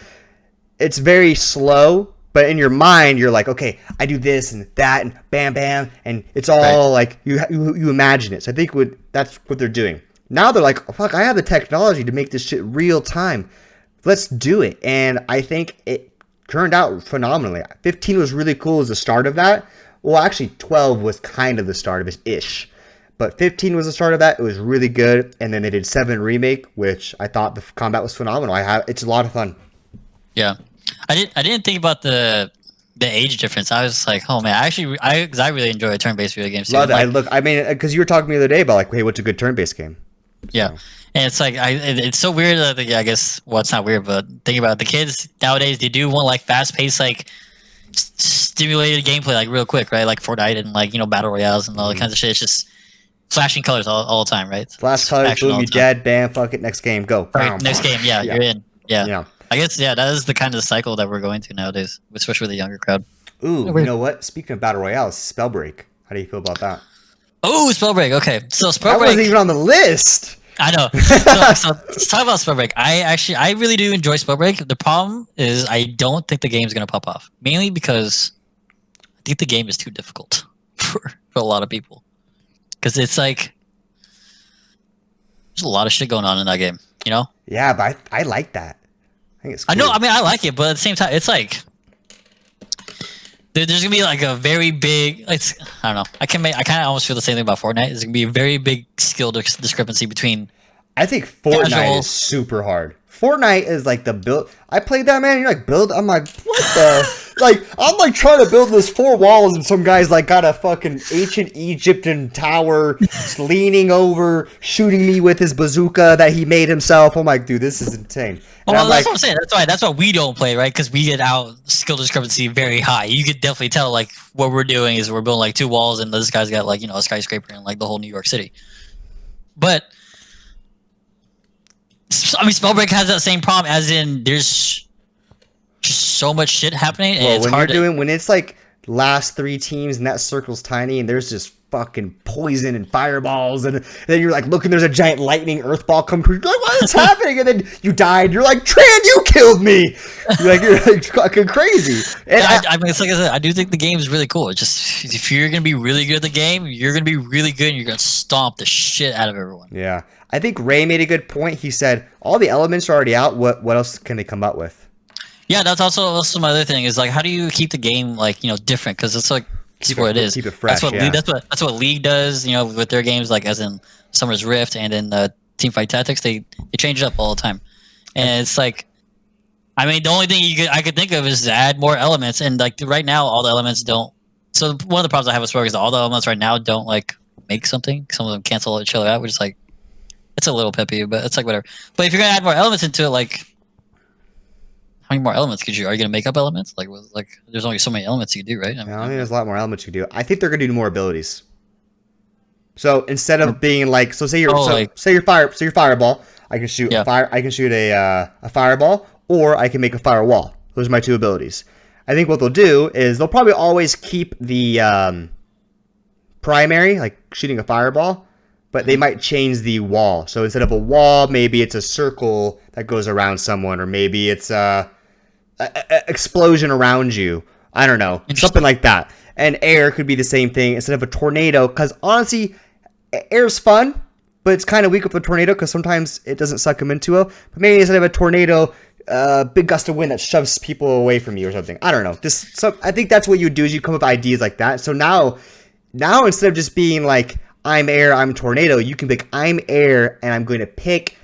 It's very slow, but in your mind, you're like, okay, I do this and that, and bam, bam, and it's all like you imagine it. So I think that's what they're doing. Now they're like, oh, fuck, I have the technology to make this shit real time. Let's do it. And I think it turned out phenomenally. 15 was really cool as the start of that. Well, actually, 12 was kind of the start of it-ish. But 15 was the start of that. It was really good. And then they did 7 Remake, which I thought the combat was phenomenal. It's a lot of fun. Yeah. I didn't think about the age difference. I was like, oh man, I really enjoy turn-based video games too. Love it. Like, I mean, because you were talking to me the other day about like, hey, what's a good turn-based game? Yeah. So. And it's like it's so weird that I guess it's not weird, but think about it, the kids nowadays, they do want like fast-paced, like stimulated gameplay, like real quick, right? Like Fortnite and like, you know, battle royales and all that kinds of shit. It's just flashing colors all the time, right? Flash colors, boom, you dead, bam, fuck it, next game, go. Right, next game, you're in. Yeah. I guess, that is the kind of cycle that we're going through nowadays, especially with the younger crowd. Ooh, you know what? Speaking of battle royales, Spellbreak. How do you feel about that? Oh, Spellbreak. Okay, so Spellbreak. That wasn't even on the list. I know. So let's talk about Spellbreak. I really do enjoy Spellbreak. The problem is I don't think the game's gonna pop off, mainly because I think the game is too difficult for a lot of people. Because it's like there's a lot of shit going on in that game, you know? Yeah, but I like that. I think it's cool. I know. I mean, I like it, but at the same time, it's like there's gonna be like a very big. I don't know. I kind of almost feel the same thing about Fortnite. There's gonna be a very big skill discrepancy between. I think Fortnite is super hard. Fortnite is like the build. I played that, man. You're like build. I'm like, what the? Like, I'm like trying to build this 4 walls, and some guy's like got a fucking ancient Egyptian tower leaning over, shooting me with his bazooka that he made himself. I'm like, dude, this is insane. And well, that's what I'm saying. That's why we don't play, right? Because we get our skill discrepancy very high. You could definitely tell, like, what we're doing is we're building like 2 walls, and this guy's got like, you know, a skyscraper in like the whole New York City. But I mean, Spellbreak has that same problem, as in there's so much shit happening, and it's hard. When it's like last 3 teams and that circle's tiny and there's just fucking poison and fireballs, and then you're like looking, there's a giant lightning earth ball come through, you're like, what is happening? And then you died, you're like, Tran, you killed me. You're like fucking crazy. And I mean, it's like I said, I do think the game is really cool. It's just, if you're gonna be really good at the game, you're gonna be really good, and you're gonna stomp the shit out of everyone. Yeah, I think Ray made a good point. He said all the elements are already out. What else can they come up with? Yeah, that's also my other thing, is like, how do you keep the game, like, you know, different? Because it's like, that's what it is. Keep it fresh. That's what League does, you know, with their games, like as in Summer's Rift and in Teamfight Tactics, they change it up all the time, and it's like, I mean, the only thing I could think of is to add more elements, and like right now, all the elements don't. So one of the problems I have with Spellbreak is that all the elements right now don't like make something. Some of them cancel each other out, which is like, it's a little peppy, but it's like whatever. But if you're gonna add more elements into it, like, how many more elements are you gonna make up elements? Like there's only so many elements you can do, right? I think there's a lot more elements you can do. I think they're gonna do more abilities. So instead of being like, say your fireball, I can shoot I can shoot a fireball, or I can make a firewall. Those are my 2 abilities. I think what they'll do is they'll probably always keep the primary, like shooting a fireball, but they might change the wall. So instead of a wall, maybe it's a circle that goes around someone, or maybe it's a explosion around you. I don't know, something like that. And air could be the same thing instead of a tornado, because honestly, air's fun, but it's kind of weak with a tornado because sometimes it doesn't suck them into it. But maybe instead of a tornado, big gust of wind that shoves people away from you or something. I don't know. I think that's what you do is you come up with ideas like that. So now instead of just being like, I'm air, I'm tornado, you can pick I'm air, and I'm going to pick,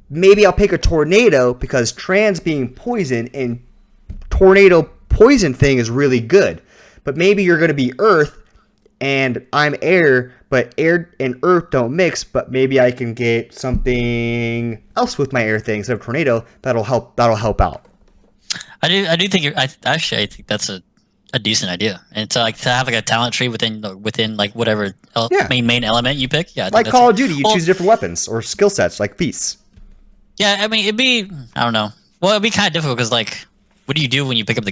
maybe I'll pick a tornado because trans being poison and tornado poison thing is really good. But maybe you're going to be earth and I'm air, but air and earth don't mix, but maybe I can get something else with my air thing instead of tornado that'll help out. I do think I think that's a decent idea, and to have like a talent tree within like whatever main element you pick. Yeah, like Call of Duty, you choose different weapons or skill sets like Peace. Yeah, I mean I don't know. Well, it'd be kind of difficult because like, what do you do when you pick up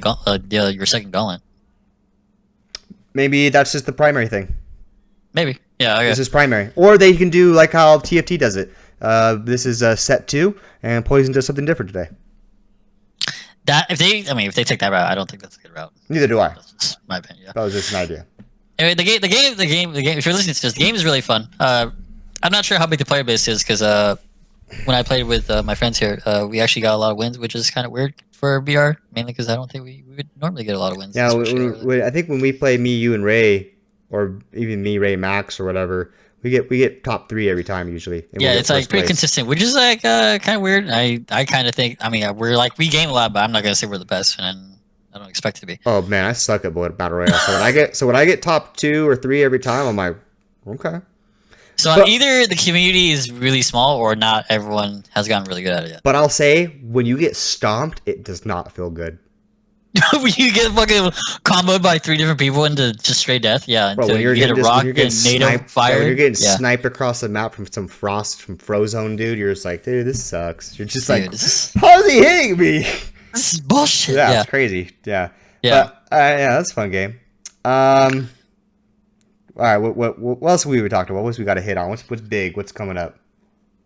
your second gauntlet? Maybe that's just the primary thing. Maybe. Yeah, okay. This is primary. Or they can do like how TFT does it. This is set 2, and Poison does something different today. If they take that route, I don't think that's a good route. Neither do I. That's my opinion. Yeah. That was just an idea. Anyway, the game. If you're listening to this, the game is really fun. I'm not sure how big the player base is because when I played with my friends here, we actually got a lot of wins, which is kind of weird for BR, mainly because I don't think we would normally get a lot of wins. Yeah, I think when we play me, you, and Ray, or even me, Ray, Max, or whatever, we get top 3 every time usually. Yeah, it's like pretty consistent, which is like kind of weird. I kind of think, we game a lot, but I'm not gonna say we're the best, and I don't expect to be. Oh man, I suck at battle royale. So when I get top 2 or 3 every time, I'm like, okay. So either the community is really small or not everyone has gotten really good at it yet. But I'll say, when you get stomped, it does not feel good. When you get fucking comboed by 3 different people into just straight death, yeah. Bro, when you're you hit a rock and NATO fire. When you're getting sniped across the map from some Frost from Frozone, dude, you're just like, dude, this sucks. You're just like, how is he hitting me? This is bullshit. Yeah, it's crazy. Yeah. Yeah. But, yeah, that's a fun game. All right, what else we talked about? What else we got to hit on? What's big? What's coming up?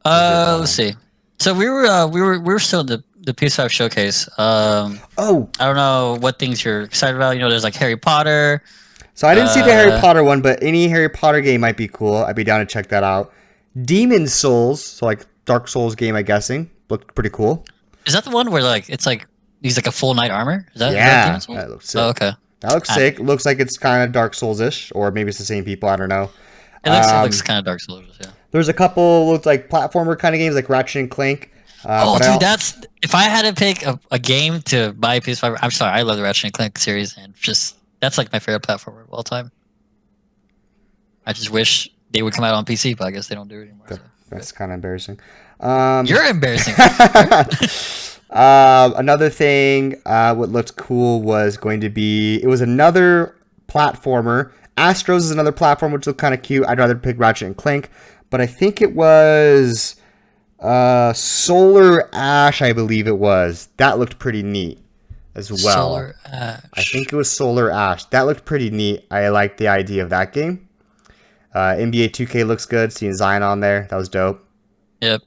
Let's see. So we were still in the PS5 showcase. I don't know what things you're excited about. You know, there's like Harry Potter. So I didn't see the Harry Potter one, but any Harry Potter game might be cool. I'd be down to check that out. Demon Souls, so like Dark Souls game, I'm guessing, looked pretty cool. Is that the one where like it's like he's like a full knight armor? Is that Demon Souls? That looks sick. Oh, okay. That looks sick. Looks like it's kind of Dark Souls-ish, or maybe it's the same people. I don't know. It looks kind of Dark Souls, yeah. There's a couple look like platformer kind of games, like Ratchet and Clank. Dude, that's if I had to pick a game to buy a PS5. I'm sorry, I love the Ratchet and Clank series, and that's like my favorite platformer of all time. I just wish they would come out on PC, but I guess they don't do it anymore. That's kind of embarrassing. You're embarrassing. Another thing, what looked cool was going to be, it was another platformer. Astros is another platform which looked kind of cute. I'd rather pick Ratchet and Clank, but I think it was Solar Ash, I believe it was. That looked pretty neat as well. Solar Ash. I think it was Solar Ash. That looked pretty neat. I like the idea of that game. NBA 2K looks good. Seeing Zion on there, that was dope. Yep.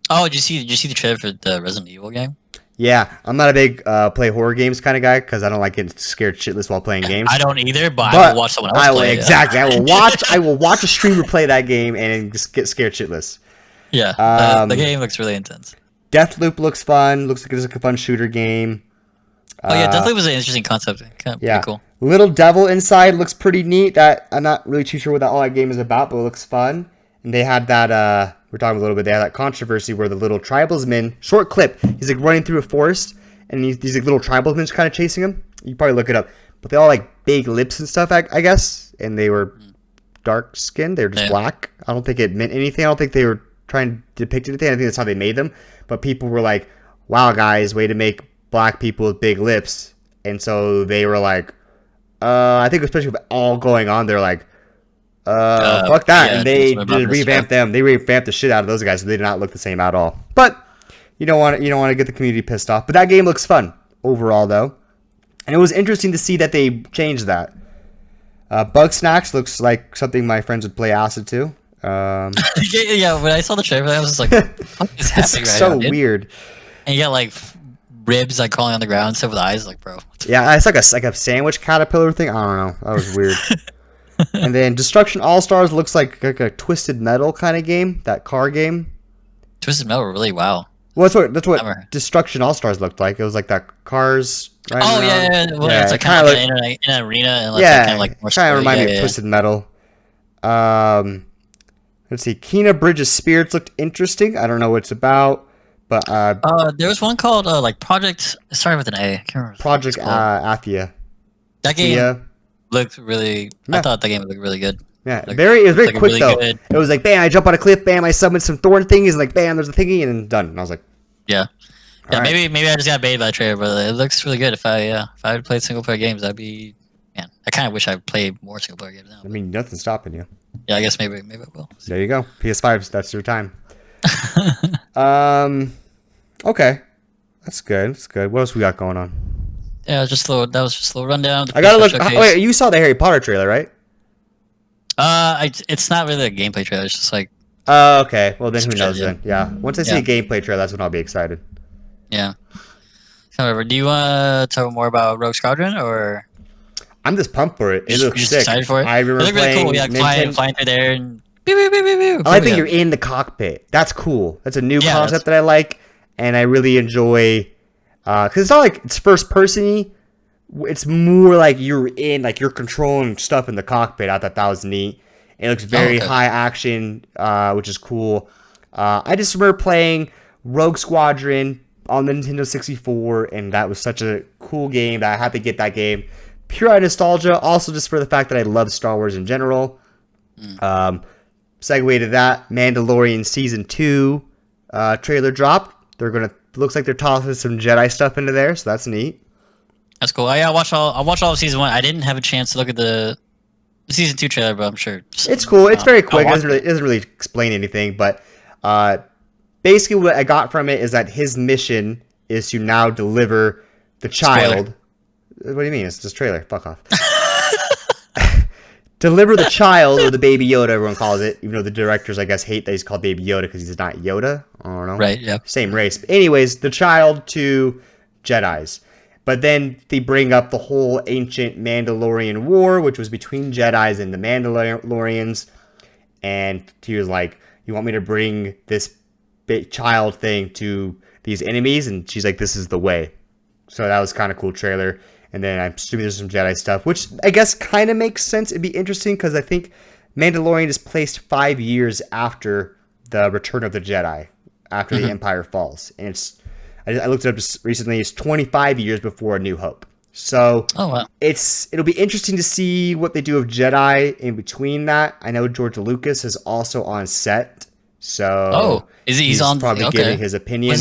Oh, did you see the trailer for the Resident Evil game? Yeah, I'm not a big play horror games kind of guy because I don't like getting scared shitless while playing games. I don't either, but I will watch someone else play it. Exactly. I will watch a streamer play that game and just get scared shitless. Yeah, the game looks really intense. Deathloop looks fun. Looks like it's like a fun shooter game. Oh yeah, Deathloop was an interesting concept. Kind of pretty cool. Little Devil Inside looks pretty neat. That I'm not really too sure what all that game is about, but it looks fun. And they had that we're talking a little bit. They had that controversy where the little tribesman, short clip, he's like running through a forest, and these like little tribesmen kind of chasing him. You probably look it up, but they all like big lips and stuff, I guess, and they were dark skinned. They were just black. I don't think it meant anything. I don't think they were trying to depict anything. I think that's how they made them. But people were like, "Wow, guys, way to make black people with big lips." And so they were like, I think especially with all going on, they're like, fuck that. Yeah, and they revamped them. They revamped the shit out of those guys, so they did not look the same at all. But you don't want to get the community pissed off. But that game looks fun overall, though, and it was interesting to see that they changed that. Bug Snacks looks like something my friends would play acid to. Yeah, when I saw the trailer, I was just like, "What the fuck is It's happening like right so now, dude?" weird. And you got like ribs like crawling on the ground, stuff with eyes. Like, bro. Yeah, it's like a sandwich caterpillar thing. I don't know. That was weird. And then Destruction All Stars looks like a Twisted Metal kind of game, that car game. Twisted Metal, really? Wow. Well, that's what Never. Destruction All Stars looked like. It was like that cars. Oh yeah. Well, Yeah, it's it like kind of like kinda in an arena, and yeah, kind of like more kind of story. reminded me of Twisted Metal. Let's see. Kena Bridge's Spirits looked interesting. I don't know what it's about, but There was one called like Project. It started with an A. I can't remember. Project Athia. That game Yeah. looked really. Yeah. I thought that game looked really good. Yeah, Like, it was very like a quick really though. good- It was like bam, I jump on a cliff, bam, I summon some thorn thingies, and like bam, there's a thingy, and then done. And I was like, Yeah. Yeah, all right. maybe I just got baited by the trailer, but it looks really good. If I had played single player games, that'd be man. I kind of wish I played more single player games now. I mean, nothing's stopping you. Yeah, I guess maybe I will. There you go. PS5, that's your time. Okay, that's good. That's good. What else we got going on? Yeah, just a little. That was just a little rundown. I gotta look. Showcase. Wait, you saw the Harry Potter trailer, right? It's not really a gameplay trailer. It's just like Okay. Well, then who knows Yeah. then? Yeah. Once I see Yeah. a gameplay trailer, that's when I'll be excited. yeah. However, do you want to talk more about Rogue Squadron or? I'm just pumped for it. It You're looks just sick. excited for it? I remember It looked really playing cool. Yeah, Nintendo. flying through there and. Pew, pew, pew, pew, pew. I like that Yeah. you're in the cockpit. That's cool. That's a new Yeah, concept that I like, and I really enjoy. Because it's not like it's first person-y. It's more like you're you're controlling stuff in the cockpit. I thought that was neat. It looks very okay. high action, which is cool. I just remember playing Rogue Squadron on the Nintendo 64, and that was such a cool game that I had to get that game. Pure out of nostalgia, also just for the fact that I love Star Wars in general. Segue to that, Mandalorian Season 2 trailer dropped. Looks like they're tossing some Jedi stuff into there, so that's neat. That's cool. I watched all of season 1. I didn't have a chance to look at the season 2 trailer, but I'm sure It's cool. It's very quick. It I'll watch doesn't really explain anything, but basically what I got from it is that his mission is to now deliver the child. What do you mean? It's just trailer. Fuck off. Deliver the child, or the baby Yoda, everyone calls it. Even though the directors, I guess, hate that he's called Baby Yoda because he's not Yoda. I don't know. Right. Yeah. Same race. But anyways, the child to Jedis. But then they bring up the whole ancient Mandalorian war, which was between Jedis and the Mandalorians. And he was like, "You want me to bring this child thing to these enemies?" And she's like, "This is the way." So that was kind of cool trailer. And then I'm assuming there's some Jedi stuff, which I guess kind of makes sense. It'd be interesting because I think Mandalorian is placed 5 years after the Return of the Jedi, after the Empire falls. And I looked it up just recently, it's 25 years before A New Hope. So Oh wow. it'll be interesting to see what they do of Jedi in between that. I know George Lucas is also on set. So Oh, he's on probably okay. giving his opinion.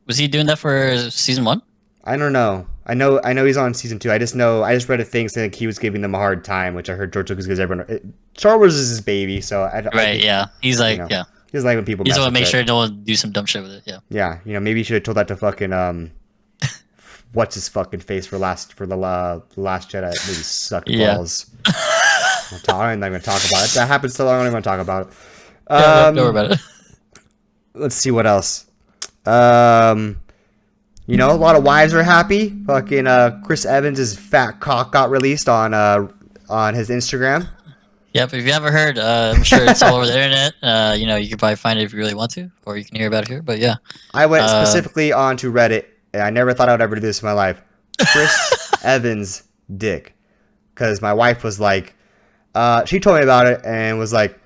Was he doing that for season 1? I don't know. I know he's on season 2. I just read a thing saying he was giving them a hard time, which I heard George Lucas gives everyone. Star Wars is his baby, so I Right. think, Yeah. He's like you know, yeah. he doesn't like when people. He's mess the one with make it. sure no one do some dumb shit with it. Yeah. Yeah, maybe you should have told that to fucking what's his fucking face for the last Jedi. Maybe sucked Yeah. balls. I'm not going to talk about it. That happened so long. I don't even want to talk about it. Yeah. Don't worry about it. Let's see what else. A lot of wives are happy. Fucking Chris Evans' fat cock got released on his Instagram. Yep. If you haven't heard, I'm sure it's all over the internet. You can probably find it if you really want to, or you can hear about it here. But yeah. I went specifically onto Reddit, and I never thought I would ever do this in my life. Chris Evans' dick. Because my wife was like, she told me about it and was like,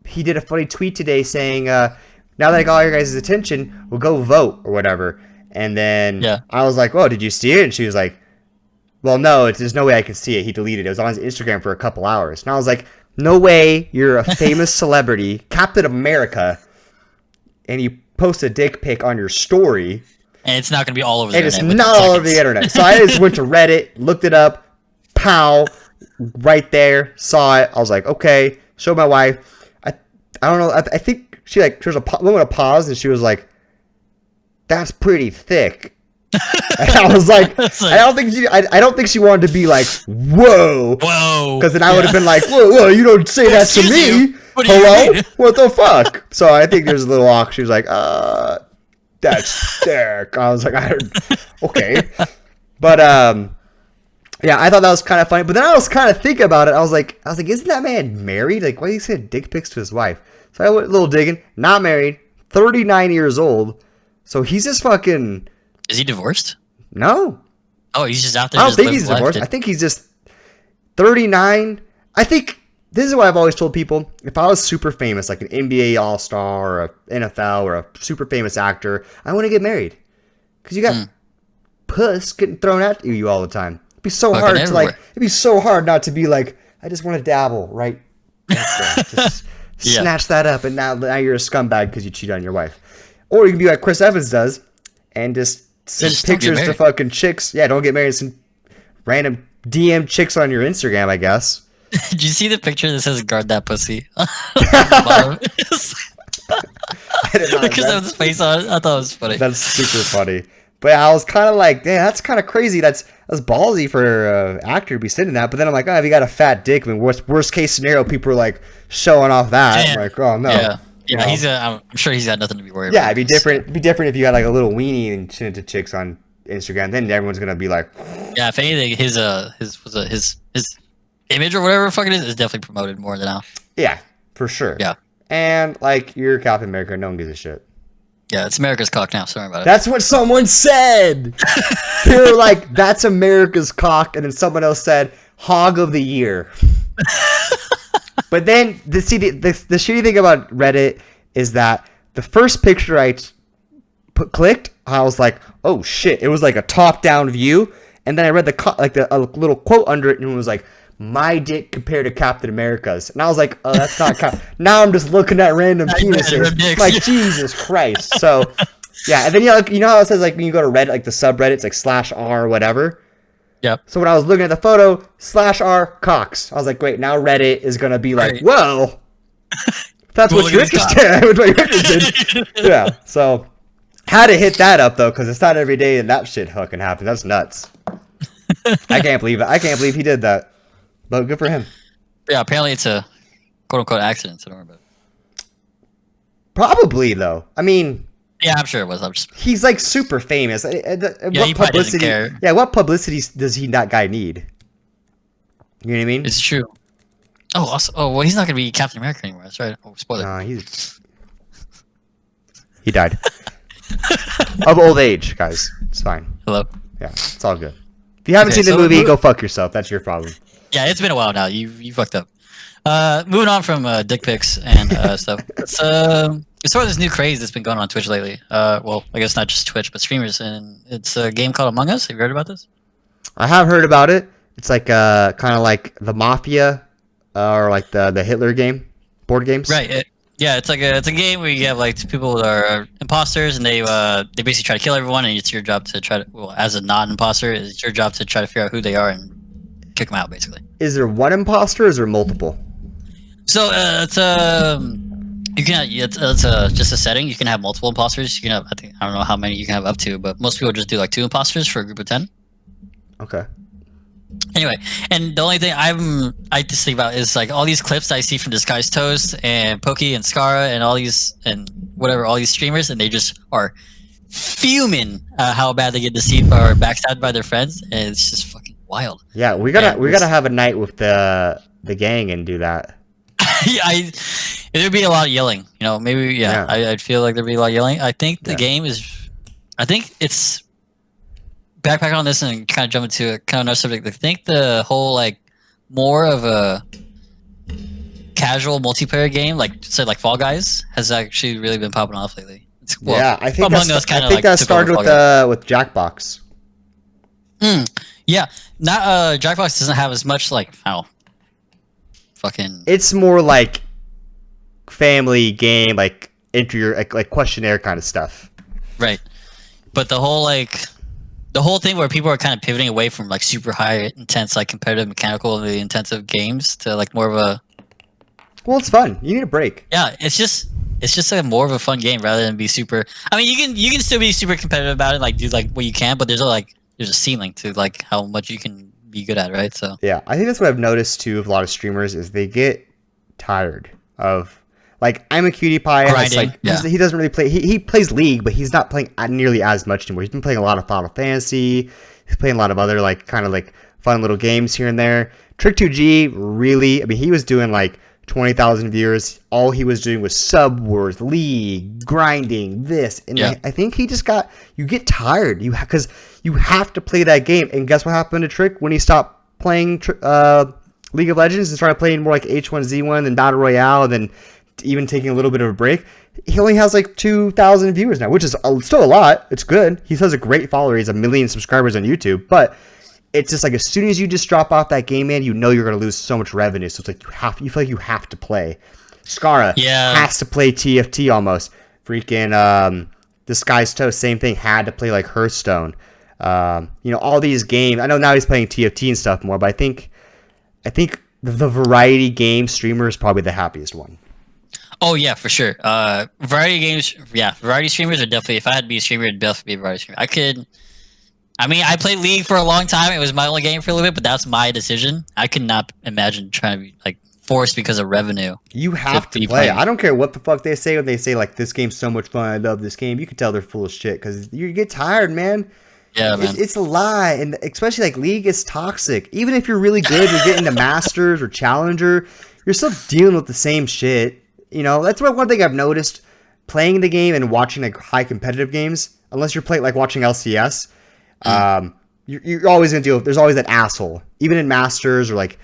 he did a funny tweet today saying, now that I got all your guys' attention, we'll go vote or whatever. And then I was like, "Oh, did you see it?" And she was like, "Well, no, there's no way I can see it. He deleted it. It was on his Instagram for a couple hours." And I was like, "No way, you're a famous celebrity, Captain America, and you post a dick pic on your story." And it's not going to be all over the And internet. it's not all over the internet. So I just went to Reddit, looked it up, pow, right there, saw it. I was like, okay, showed my wife. I don't know, I think she there was a moment of pause, and she was like, "That's pretty thick." And I was like, It's like, I don't think she wanted to be like, whoa, whoa. because then I would have been like, whoa, you don't say that to Excuse me. you. What do you Hello? mean? What the fuck? So I think there's a little awkward. She was like, that's sick. I was like, okay. But yeah, I thought that was kind of funny. But then I was kind of thinking about it. I was like, isn't that man married? Like, why are you sending dick pics to his wife? So I went a little digging. Not married. 39 years old. So he's just fucking. Is he divorced? No. Oh, he's just out there. I don't just think living he's life, divorced. dude. I think he's just 39. I think this is what I've always told people. If I was super famous, like an NBA All-Star or an NFL or a super famous actor, I want to get married. Because you got puss getting thrown at you all the time. It'd be so Fucking hard to everywhere. it'd be so hard not to be like, I just want to dabble right there. Just Yeah. snatch that up, and now you're a scumbag because you cheat on your wife. Or you can be like Chris Evans does and just send Just don't get pictures to married. fucking chicks. Yeah, don't get married. Send random DM chicks on your Instagram, I guess. Did you see the picture that says "guard that pussy"? Bottom? I did not- Because of his face on it. I thought it was funny. That's super funny. But I was kind of like, damn, that's kind of crazy. That's ballsy for an actor to be sending that. But then I'm like, oh, if you got a fat dick, I mean, worst case scenario, people are like showing off that. Yeah. I'm like, oh no. Yeah, No. he's. I'm sure he's got nothing to be worried Yeah, about. it'd be different. It'd be different if you had like a little weenie and sent it to chicks on Instagram. Then everyone's gonna be like, Yeah, if anything, his image or whatever the fuck it is definitely promoted more than now. yeah, for sure. Yeah. And like, you're Captain America. No one gives a shit. Yeah, it's America's cock now. Sorry about it. That's what someone said. They were like, that's America's cock. And then someone else said, hog of the year. But then, the shitty thing about Reddit is that the first picture I clicked, I was like, oh shit. It was like a top-down view. And then I read a little quote under it, and it was like, my dick compared to Captain America's. And I was like, oh, that's not now I'm just looking at random penises. Like, Jesus Christ. So, yeah. And then, you know how it says, like, when you go to Reddit, like, the subreddits, like, /r or whatever? Yep. So when I was looking at the photo, /r cocks. I was like, wait, now Reddit is going to be like, Right. whoa. That's Well, what you're look at interested in. Yeah. So, had to hit that up, though, because it's not every day that shit fucking happens. That's nuts. I can't believe it. I can't believe he did that. But good for him. Yeah, apparently it's a quote unquote accident, so don't worry about it. Probably, though. I mean, Yeah, I'm sure it was. I'm just he's like super famous. he What probably doesn't publicity? care. Yeah, what publicity does that guy need? You know what I mean? it's true. Oh, also, well, he's not gonna be Captain America anymore. That's right. Oh, spoiler. Nah, he died of old age, guys. It's fine. Hello. Yeah, it's all good. If you haven't Okay, seen the so movie, go fuck yourself. That's your problem. Yeah, it's been a while now. You fucked up. Moving on from dick pics and stuff. It's sort of this new craze that's been going on Twitch lately. Well, I guess not just Twitch, but streamers, and it's a game called Among Us. Have you heard about this? I have heard about it. It's like kind of like the Mafia or like the Hitler game, board games. Right. It's a game where you have like two people that are imposters, and they basically try to kill everyone, and it's your job to try to, well, as a non-imposter, it's your job to try to figure out who they are and kick them out, basically. Is there one imposter or is there multiple? So it's you can it's just a setting. You can have multiple imposters. You can have I don't know how many you can have up to, but most people just do like 2 imposters for a group of 10. Okay. Anyway, and the only thing I just think about is like all these clips I see from Disguised Toast and Pokey and Scara and all these streamers, and they just are fuming how bad they get deceived or backstabbed by their friends, and it's just fucking wild. Yeah, we gotta have a night with the gang and do that. Yeah, there'd be a lot of yelling. You know, maybe Yeah. I'd feel like there'd be a lot of yelling. I think the Yeah. game is, I think it's backpack on this and kind of jump into a kind of another subject. I think the whole like more of a casual multiplayer game, like say like Fall Guys, has actually really been popping off lately. Yeah, I think Among Us kinda, I think like, that took over started Fall Guys. with Jackbox. Yeah, not Jackbox doesn't have as much like fucking. It's more like family game, like enter your like questionnaire kind of stuff. Right. But the whole thing where people are kind of pivoting away from like super high intense like competitive mechanical intensive games to like more of a Well, it's fun. You need a break. yeah, it's just it's just like more of a fun game rather than be super. I mean, you can still be super competitive about it, like do like what you can, but there's a ceiling to like how much you can be good at, right? So Yeah, I think that's what I've noticed too of a lot of streamers is they get tired of like I'm a cutie pie has grinding. like Yeah. he doesn't really play he plays League, but he's not playing nearly as much anymore. He's been playing a lot of Final Fantasy. He's playing a lot of other like kind of like fun little games here and there. Trick2G really, I mean, he was doing like 20,000 viewers. All he was doing was sub wars, League, grinding, this, and Yeah. I think he just got you get tired. Because you have to play that game. And guess what happened to Trick when he stopped playing League of Legends and started playing more like H1Z1 and Battle Royale, and then even taking a little bit of a break? He only has like 2,000 viewers now, which is still a lot. It's good. He has a great follower. He has 1 million subscribers on YouTube, but it's just like as soon as you just drop off that game, man, you know you're going to lose so much revenue. So it's like you feel like you have to play. Skara has to play TFT almost. Freaking Disguised Toast, same thing, had to play like Hearthstone. All these games. I know now he's playing TFT and stuff more, but I think the variety game streamer is probably the happiest one. Oh yeah, for sure. Variety games, yeah, variety streamers are definitely. If I had to be a streamer, it'd definitely be a variety streamer. I played League for a long time. It was my only game for a little bit, but that's my decision. I could not imagine trying to be like forced because of revenue. You have to play. I don't care what the fuck they say when they say like this game's so much fun. I love this game. You can tell they're full of shit because you get tired, man. Yeah, man. It's a lie, and especially like League is toxic. Even if you're really good, you're getting to Masters or Challenger, you're still dealing with the same shit. That's one thing I've noticed playing the game and watching like high competitive games. Unless you're playing like watching LCS. You're always gonna deal with. There's always that asshole, even in Masters or like,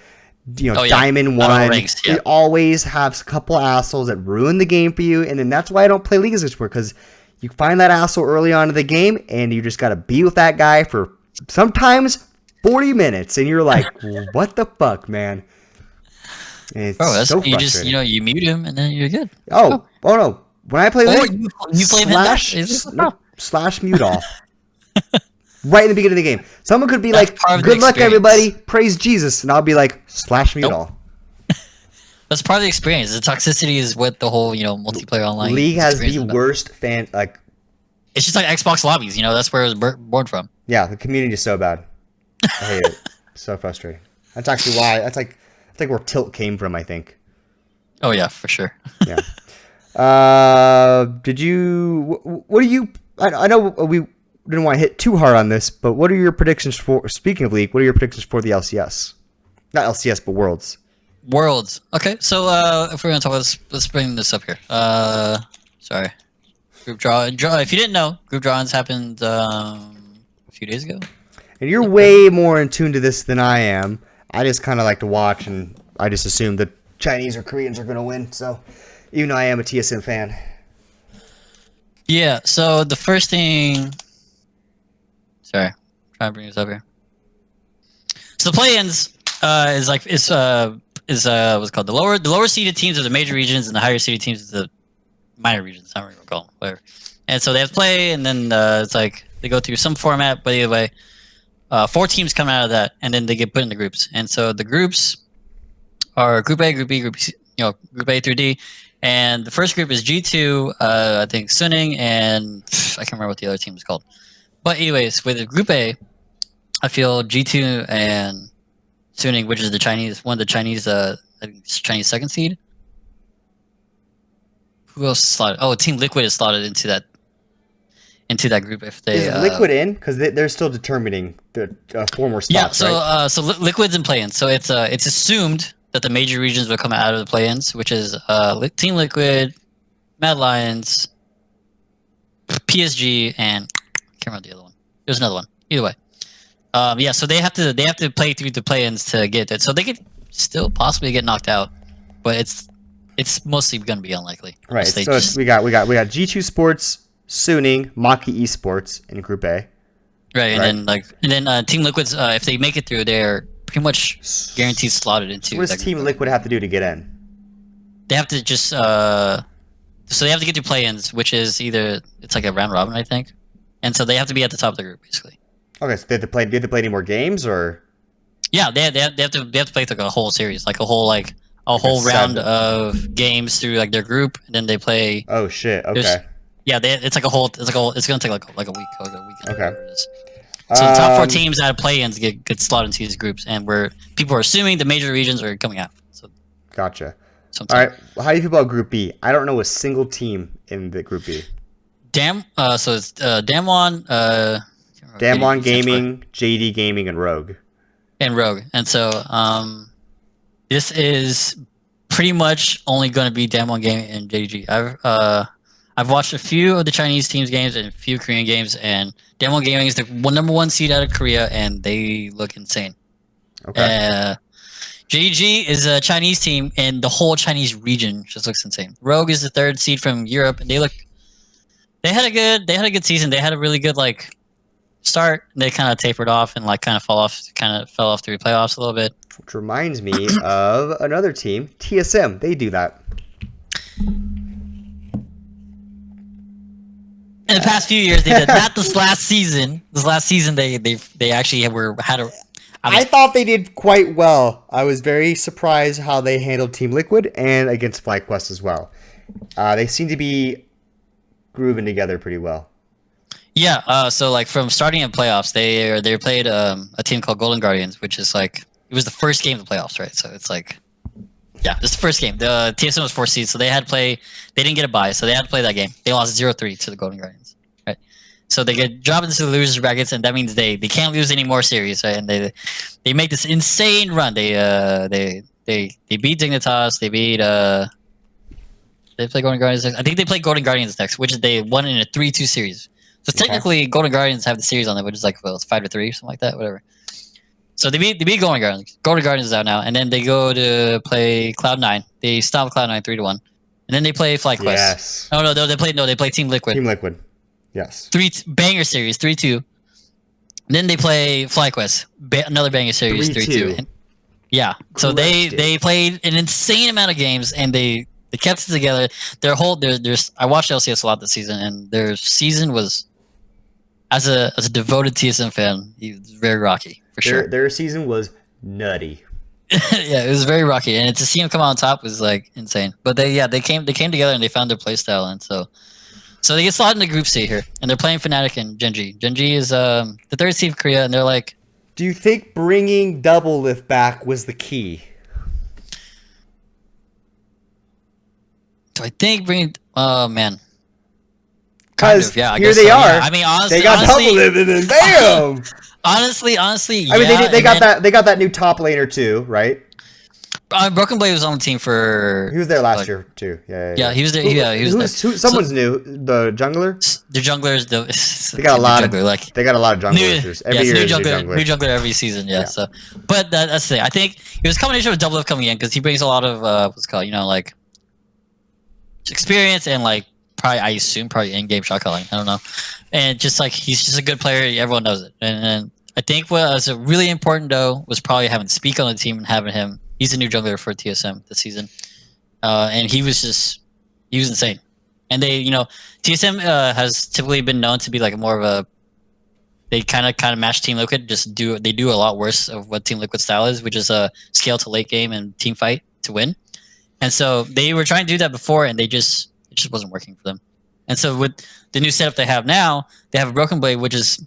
Diamond 1. Ranks, yeah. You always have a couple assholes that ruin the game for you, and then that's why I don't play League as much because you find that asshole early on in the game, and you just gotta be with that guy for sometimes 40 minutes, and you're like, what the fuck, man? And it's so frustrating. You just you mute him and then you're good. Oh no! When I play League, you play slash mute off. Right in the beginning of the game. Someone could be like, good luck, everybody. Praise Jesus. And I'll be like, slash mute all. That's part of the experience. The toxicity is what the whole, multiplayer online League has the worst fan, like... It's just like Xbox lobbies, that's where it was born from. Yeah, the community is so bad. I hate it. So frustrating. That's actually why, that's like where Tilt came from, I think. Oh yeah, for sure. Yeah. What do you... I know we didn't want to hit too hard on this, but what are your predictions for, speaking of League, what are your predictions for the LCS? Not LCS, but Worlds. Worlds. Okay, so if we're going to talk about this, let's bring this up here. Sorry. Group draw. If you didn't know, group drawings happened a few days ago. And you're way more in tune to this than I am. I just kind of like to watch, and I just assume that Chinese or Koreans are going to win, so even though I am a TSM fan. Yeah, so the first thing... Sorry, trying to bring this up here. So the play-ins is what's it called? The lower seeded teams are the major regions, and the higher seeded teams are the minor regions. I don't remember call them, whatever. And so they have to play, and then it's like they go through some format. But either way, 4 teams come out of that, and then they get put into groups. And so the groups are Group A, Group B, Group C, Group A through D. And the first group is G2, I think Suning, and I can't remember what the other team is called. But anyways, with Group A, I feel G2 and Suning, which is one of the Chinese, I think it's Chinese second seed. Who else is slotted? Oh, Team Liquid is slotted into that group. If they is Liquid in because they're still determining the 4 more spots. Yeah, so right? So Liquid's in play-ins. So it's assumed that the major regions will come out of the play-ins, which is Team Liquid, Mad Lions, PSG, and I can't remember the other one. There's another one. Either way, yeah. So they have to play through the play-ins to get it. So they could still possibly get knocked out, but it's mostly going to be unlikely. Right. So we got G2 Sports, Suning, Maki Esports in Group A. Right, and then Team Liquid's if they make it through, they're pretty much guaranteed slotted into. What does Team Liquid have to do to get in? They have to just so they have to get through play-ins, which is either it's like a round robin, I think, and so they have to be at the top of the group basically. Okay, so they have to play. Do they have to play any more games or? Yeah, they have to play like a whole series, like a whole like a whole round 7. of games through like their group, and then they play. Oh shit. Okay. Yeah, it's like a whole. It's gonna take like a week, Okay. whatever it is. So the top 4 teams out of play-ins get slotted into these groups, and where people are assuming the major regions are coming out. So Gotcha. sometime. All right. Well, how do you feel about Group B? I don't know a single team in the Group B. So it's Damwon, Damwon Gaming, JD Gaming, and Rogue. And so this is pretty much only going to be Damwon Gaming and JDG. I've watched a few of the Chinese teams games and a few Korean games, and Damwon Gaming is the number 1 seed out of Korea, and they look insane. Okay. JDG is a Chinese team, and the whole Chinese region just looks insane. Rogue is the 3rd seed from Europe, and they had a good season. They had a really good start. They kind of tapered off and kind of fell off through playoffs a little bit. Which reminds me of another team, TSM. They do that. In the past few years, they did. Not this last season. This last season, they actually had a. I thought they did quite well. I was very surprised how they handled Team Liquid and against FlyQuest as well. They seem to be grooving together pretty well. Yeah. So from starting in playoffs, they played a team called Golden Guardians, which is it was the first game of the playoffs, right? So it's yeah, it's the first game. The TSM was 4 seeds, so they had to play. They didn't get a bye, so they had to play that game. They lost 0-3 to the Golden Guardians, right? So they get dropped into the losers brackets, and that means they can't lose any more series, right? And they make this insane run. They beat Dignitas. They beat they play Golden Guardians next. I think they play Golden Guardians next, which they won in a 3-2 series. So technically, Golden Guardians have the series on them, which is it's 5-3 or something like that, whatever. So they beat Golden Guardians. Golden Guardians is out now, and then they go to play Cloud9. They stop Cloud9 3-1, and then they play FlyQuest. Yes. No, they play Team Liquid. Team Liquid. Yes. Banger series 3-2. Then they play FlyQuest. Another banger series 3-2. Yeah. So they played an insane amount of games, and they kept it together. I watched LCS a lot this season, and their season was, as a devoted TSM fan, he was very rocky for sure. Their season was nutty. Yeah, it was very rocky, and to see him come out on top was insane. But they came together and they found their play style, and so they get slotted into Group C here, and they're playing Fnatic and Gen.G. Gen.G is the 3rd seed of Korea, and they're Do you think bringing Double Lift back was the key? Do I think bringing? Oh man. Because yeah, I here guess they so, are. Yeah. I mean, honestly, they got Double Lift and then bam. honestly, yeah. I mean, they got that new top laner too, right? Broken Blade was on the team for. He was there last year too. Yeah, he was there. He was there. Someone's new. The jungler. The junglers. They got a lot of jungler, They got a lot of junglers. Every year new jungler every season. Yeah. So, but that's the thing. I think it was a combination of Double Lift coming in because he brings a lot of what's called experience and probably I assume in-game shot calling. I don't know, and just he's just a good player. Everyone knows it. And I think what was really important though was probably having Speak on the team and having him. He's a new jungler for TSM this season, and he was insane. And TSM has typically been known to be more of a. They kind of match Team Liquid. They do a lot worse of what Team Liquid style is, which is a scale to late game and team fight to win. And so they were trying to do that before, and it just wasn't working for them. And so with the new setup they have now, they have a Broken Blade, which is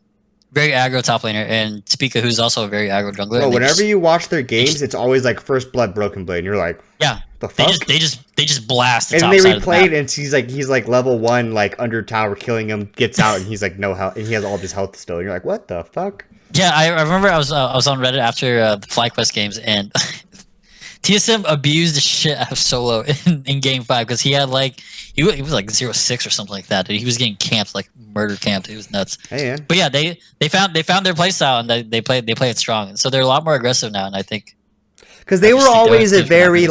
very aggro top laner, and Spica, who's also a very aggro jungler. Well, whenever you watch their games, it's always First Blood Broken Blade, and you're like, yeah, the fuck? They just blast. And they replayed, and he's level 1, under tower, killing him, gets out, and he's no health, and he has all this health still. And you're like, what the fuck? Yeah, I remember I was on Reddit after the FlyQuest games, and TSM abused the shit out of Solo in Game 5 because he had he was 0-6 or something like that. Dude. He was getting camped, murder camped. It was nuts. Hey, man. But yeah, they found their play style, and they play it strong, and so they're a lot more aggressive now. And I think because they were always a very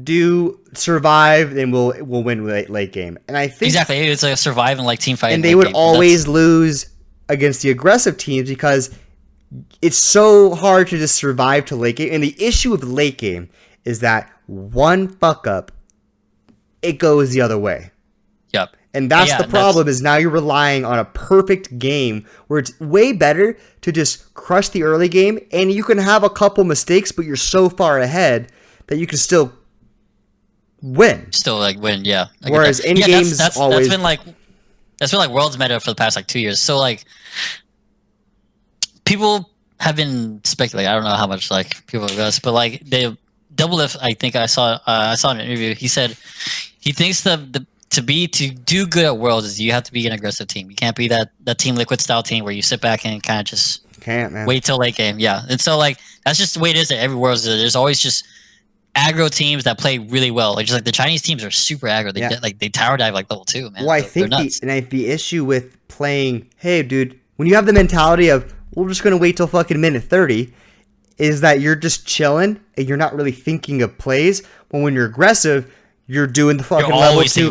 do survive and we'll win late game, and I think exactly it's a survive and team fight, and they would always lose against the aggressive teams because it's so hard to just survive to late game. And the issue with late game is that one fuck up, it goes the other way. Yep. And that's the problem is now you're relying on a perfect game where it's way better to just crush the early game, and you can have a couple mistakes, but you're so far ahead that you can still win. Still like win, yeah. Whereas in games that's always been like Worlds meta for the past like 2 years. So like people have been speculating. I don't know how much like people have guessed, but like they Double Lift. I think I saw in an interview. He said he thinks to do good at Worlds is you have to be an aggressive team. You can't be that Team Liquid style team where you sit back and kind of just can't, man. wait till late game. Yeah, and so like that's just the way it is at every Worlds. There's always just aggro teams that play really well. Like just like the Chinese teams are super aggro. They get, like they tower dive like level 2, man. Well, I think the issue with playing, hey, dude, when you have the mentality of we're just gonna wait till fucking minute 30, is that you're just chilling and you're not really thinking of plays. But when you're aggressive, you're doing the fucking level 2.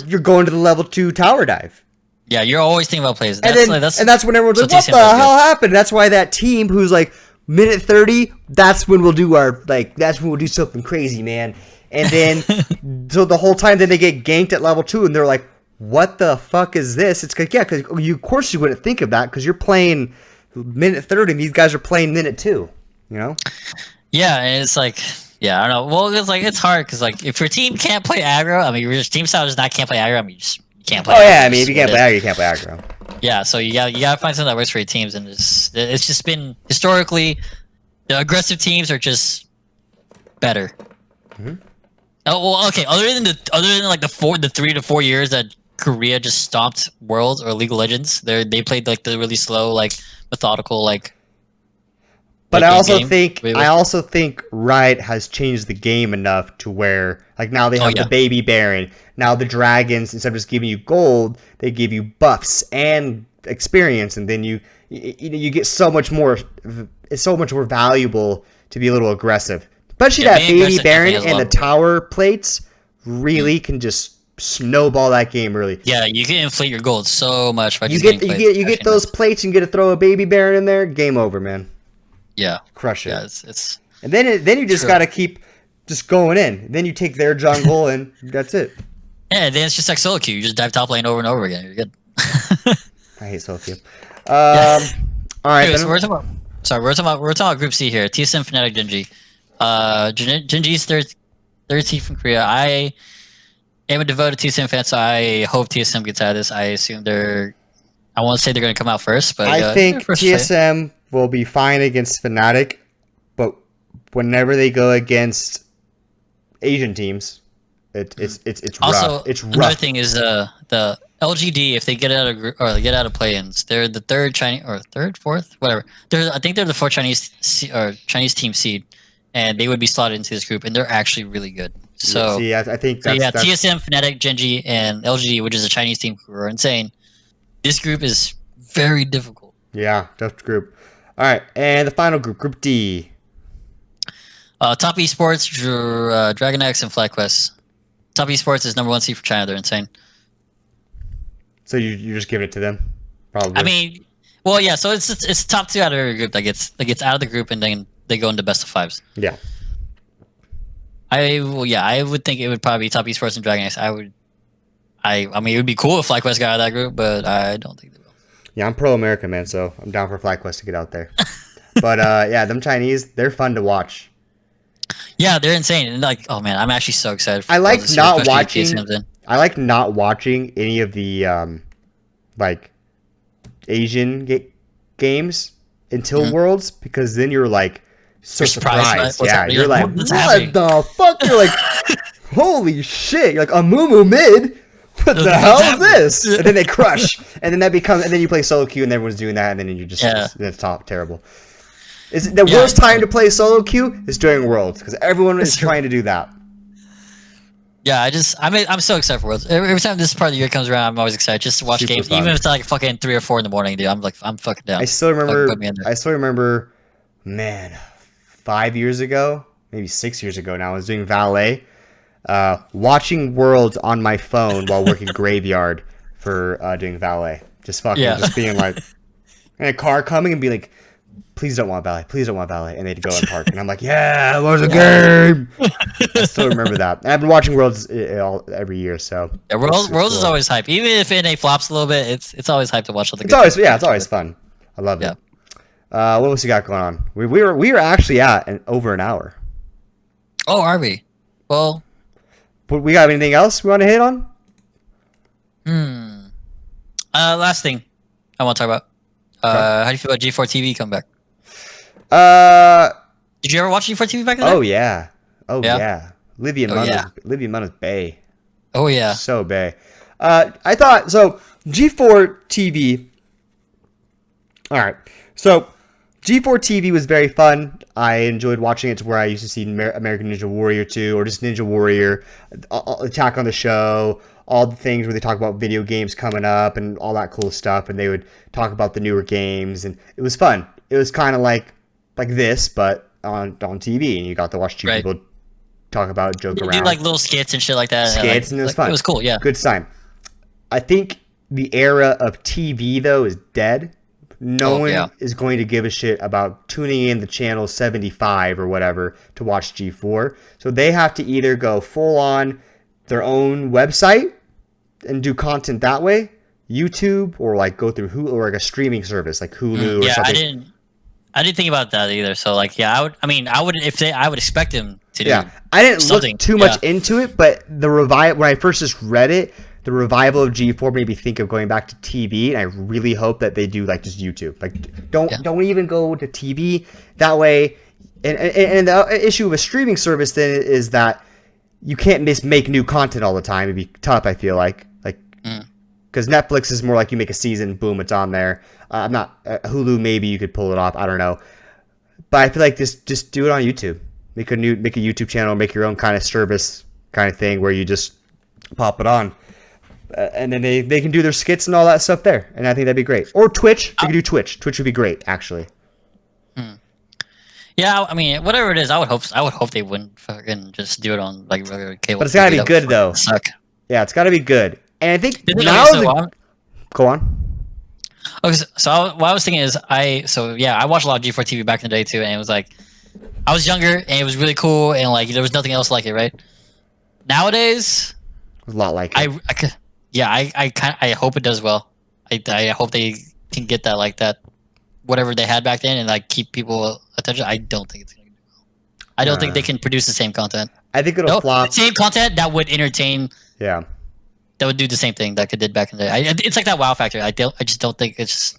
You're going to the level 2 tower dive. Yeah, you're always thinking about plays. And that's when everyone's like, what the hell happened? That's why that team who's like minute 30, that's when we'll do something crazy, man. And then so the whole time then they get ganked at level 2 and they're like, what the fuck is this? It's like, yeah, because of course you wouldn't think of that because you're playing minute 30 and these guys are playing minute 2, you know? Yeah, and it's like, yeah, I don't know. Well, it's like it's hard because like if your team can't play aggro, I mean, your team style just can't play aggro. I mean, you can't play. Oh aggro, yeah, I mean, if you can't play aggro, you can't play aggro. Yeah, so you gotta find something that works for your teams, and it's just been historically the aggressive teams are just better. Mm-hmm. Oh well, okay. Other than like the 3 to 4 years that Korea just stomped Worlds or League of Legends, they played like the really slow, like methodical, like. But I also think Riot has changed the game enough to where like now they have the Baby Baron. Now the dragons, instead of just giving you gold, they give you buffs and experience, and then you get so much more. It's so much more valuable to be a little aggressive. Especially that Baby Baron and the tower plates really can just snowball that game really. Yeah, you can inflate your gold so much by you get those plates and you get to throw a Baby Baron in there. Game over, man. Yeah, crush it. Yeah, it's and then you just gotta keep just going in. Then you take their jungle and that's it. Yeah, then it's just like solo queue. You just dive top lane over and over again. You're good. I hate solo queue. All right. Anyways, we're talking about Group C here. TSM, Fnatic, Genji. Genji's third team from Korea. I am a devoted TSM fan, so I hope TSM gets out of this. I assume I won't say they're going to come out first, but I think TSM will be fine against Fnatic, but whenever they go against Asian teams, it's also, rough. It's rough. Another thing is the LGD, if they get out of play-ins, they're the fourth, whatever. I think they're the fourth Chinese team seed, and they would be slotted into this group, and they're actually really good. So I think that's TSM, Fnatic, Genji, and LGD, which is a Chinese team who are insane. This group is very difficult. Yeah, tough group. All right, and the final group, Group D. Top Esports, Dragon X, and FlyQuest. Top Esports is #1 seed for China. They're insane. So you're just giving it to them, probably. I mean, well, yeah. So it's top 2 out of every group that gets out of the group, and then they go into best of 5s. Yeah. I would think it would probably be Top Esports and Dragon X. I mean, it would be cool if FlyQuest got out of that group, but I don't think they will. Yeah, I'm pro-American, man, so I'm down for FlyQuest to get out there. But yeah, them Chinese, they're fun to watch. Yeah, they're insane. And like, oh man, I'm actually so excited. I like not watching any of the like Asian games until Worlds, because then you're like so surprised. Yeah, you're like, what the fuck? You're like, holy shit! You're like, a Mumu mid. What the hell is this? And then they crush, and then then you play solo queue, and everyone's doing that, and then you're just that's terrible. Is the worst time to play solo queue is during Worlds, because everyone is trying to do that. Yeah, I'm so excited for Worlds. Every time this part of the year comes around, I'm always excited just to watch games, even if it's like fucking 3 or 4 in the morning, dude. I'm fucking down. I still remember, man, 5 years ago, maybe 6 years ago now, I was doing valet. Watching Worlds on my phone while working graveyard for doing valet. Just being like, and a car coming and be like, please don't want valet, and they'd go and park, and I'm like, yeah, it was a game. I still remember that. And I've been watching Worlds every year, so yeah, Worlds is always hype. Even if NA flops a little bit, it's always hype to watch. It's always fun. I love it. What else you got going on? We were actually at over an hour. Oh, are we? Well. But we got anything else we want to hit on? Last thing I want to talk about. How do you feel about G4 TV comeback? Did you ever watch G4 TV back in the day? Oh yeah. Oh Yeah? yeah. Livia Munna's bae. Oh yeah. So bae. I thought so. G4 TV. All right. So G4 TV was very fun. I enjoyed watching it to where I used to see American Ninja Warrior 2 or just Ninja Warrior, Attack on the Show, all the things where they talk about video games coming up and all that cool stuff, and they would talk about the newer games, and it was fun. It was kind of like this, but on TV, and you got to watch two people talk about, joke around. Do like little skits and shit like that. Skits, and it was fun. It was cool, yeah. Good sign. I think the era of TV, though, is dead. No one is going to give a shit about tuning in the channel 75 or whatever to watch G4. So they have to either go full on their own website and do content that way, YouTube, or like go through Hulu or like a streaming service like Hulu or something. I didn't think about that either. So like, yeah, I would expect him to do. Yeah, I didn't something. Look too much into it, but the when I first just read it, the revival of G4 made me think of going back to TV, and I really hope that they do like just YouTube. Like, don't even go to TV that way. And the issue of a streaming service then is that you can't make new content all the time. It'd be tough. I feel like because Netflix is more like you make a season, boom, it's on there. I'm not Hulu. Maybe you could pull it off. I don't know, but I feel like just do it on YouTube. Make a YouTube channel, make your own kind of service kind of thing where you just pop it on. And then they can do their skits and all that stuff there, and I think that'd be great. Or Twitch, they could do Twitch. Twitch would be great, actually. Yeah, I mean, whatever it is, I would hope they wouldn't fucking just do it on like regular cable. But it's gotta be good though. Suck. Yeah, it's gotta be good. And I think now go on. Okay, so what I was thinking is I watched a lot of G4 TV back in the day too, and it was like I was younger and it was really cool, and like there was nothing else like it, right? Nowadays, a lot like it. I hope it does well. I hope they can get that like that, whatever they had back then, and like keep people attention. I don't think it's gonna do well. I don't think they can produce the same content. I think it'll flop. Same content that would entertain. Yeah. That would do the same thing that it did back in the day. It's like that wow factor. I just don't think it'd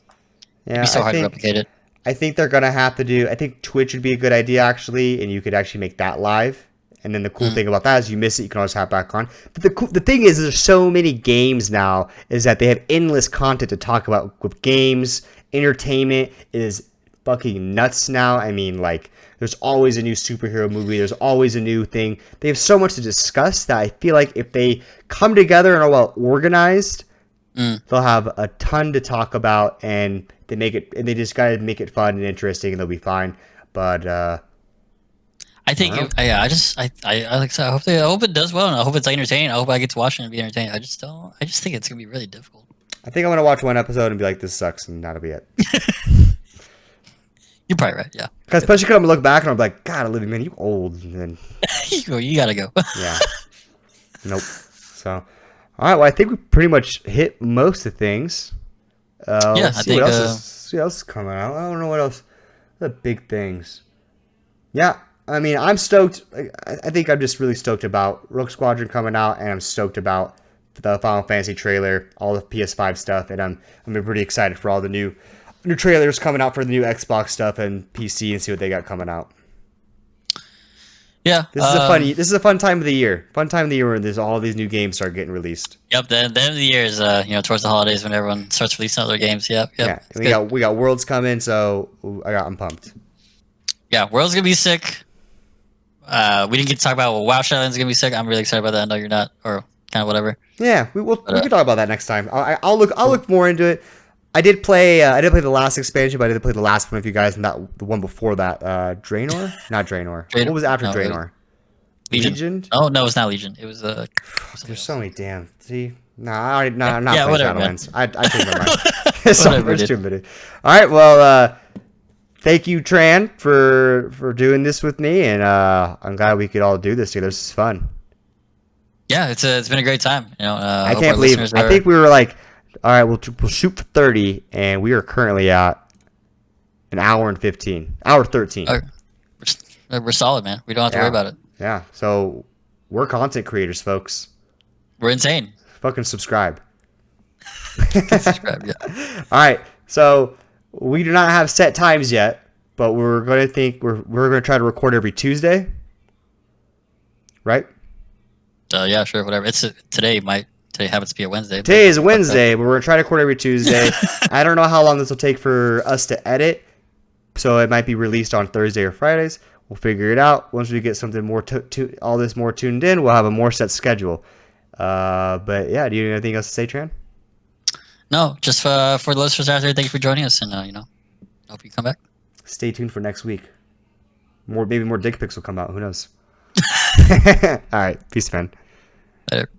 be so hard to replicate it. I think they're gonna have to do. I think Twitch would be a good idea actually, and you could actually make that live. And then the cool thing about that is you miss it, you can always have it back on. But the thing is, there's so many games now, is that they have endless content to talk about with games. Entertainment is fucking nuts now. I mean, like, there's always a new superhero movie. There's always a new thing. They have so much to discuss that I feel like if they come together and are well organized, they'll have a ton to talk about, and they just gotta make it fun and interesting, and they'll be fine. But I think, I hope it does well, and I hope it's entertaining. I hope I get to watch it and be entertained. I just think it's gonna be really difficult. I think I'm gonna watch one episode and be like, "This sucks," and that'll be it. You're probably right, yeah. Because especially because I'm gonna look back and I'm like, "God, Olivia, man, you old." And then you gotta go. Yeah. Nope. So, all right. Well, I think we pretty much hit most of the things. Let's see what else is coming out. I don't know what else. The big things. Yeah. I mean, I'm stoked. I think I'm just really stoked about Rogue Squadron coming out, and I'm stoked about the Final Fantasy trailer, all the PS5 stuff, and I'm pretty excited for all the new trailers coming out for the new Xbox stuff and PC, and see what they got coming out. Yeah, this is a fun time of the year. Fun time of the year when there's all these new games start getting released. Yep, the end of the year is towards the holidays when everyone starts releasing other games. Yep. Yeah, we got Worlds coming, so I'm pumped. Yeah, Worlds gonna be sick. We didn't get to talk about WoW Shadowlands is gonna be sick. I'm really excited about that. I know you're not, or kind of whatever. Yeah, we can talk about that next time. I'll look more into it. I did play the last expansion, but I didn't play the last one with you guys, and the one before that, Draenor, not Draenor. What was after Draenor? Legion? Oh no, it's not Legion. It was There's so many damn. See, I'm not playing Shadowlands. I changed my mind. There's too many. All right, well. Thank you, Tran, for doing this with me, and I'm glad we could all do this together. This is fun. Yeah, it's been a great time. I can't believe. I think we were like, all right, we'll shoot for 30, and we are currently at an hour and 15, hour 13. We're solid, man. We don't have to worry about it. Yeah. So We're content creators, folks. We're insane. Fucking subscribe. Subscribe, yeah. All right. So we do not have set times yet, but we're going to try to record every Tuesday. Right? Yeah, sure, whatever. It's today happens to be a Wednesday. Today is Wednesday, but we're going to try to record every Tuesday. I don't know how long this will take for us to edit, so it might be released on Thursday or Fridays. We'll figure it out. Once we get something more all this more tuned in, we'll have a more set schedule. But yeah, do you have anything else to say, Tran? No, just for the listeners out there, thank you for joining us, and hope you come back. Stay tuned for next week. Maybe more dick pics will come out. Who knows? All right, peace, man. Later.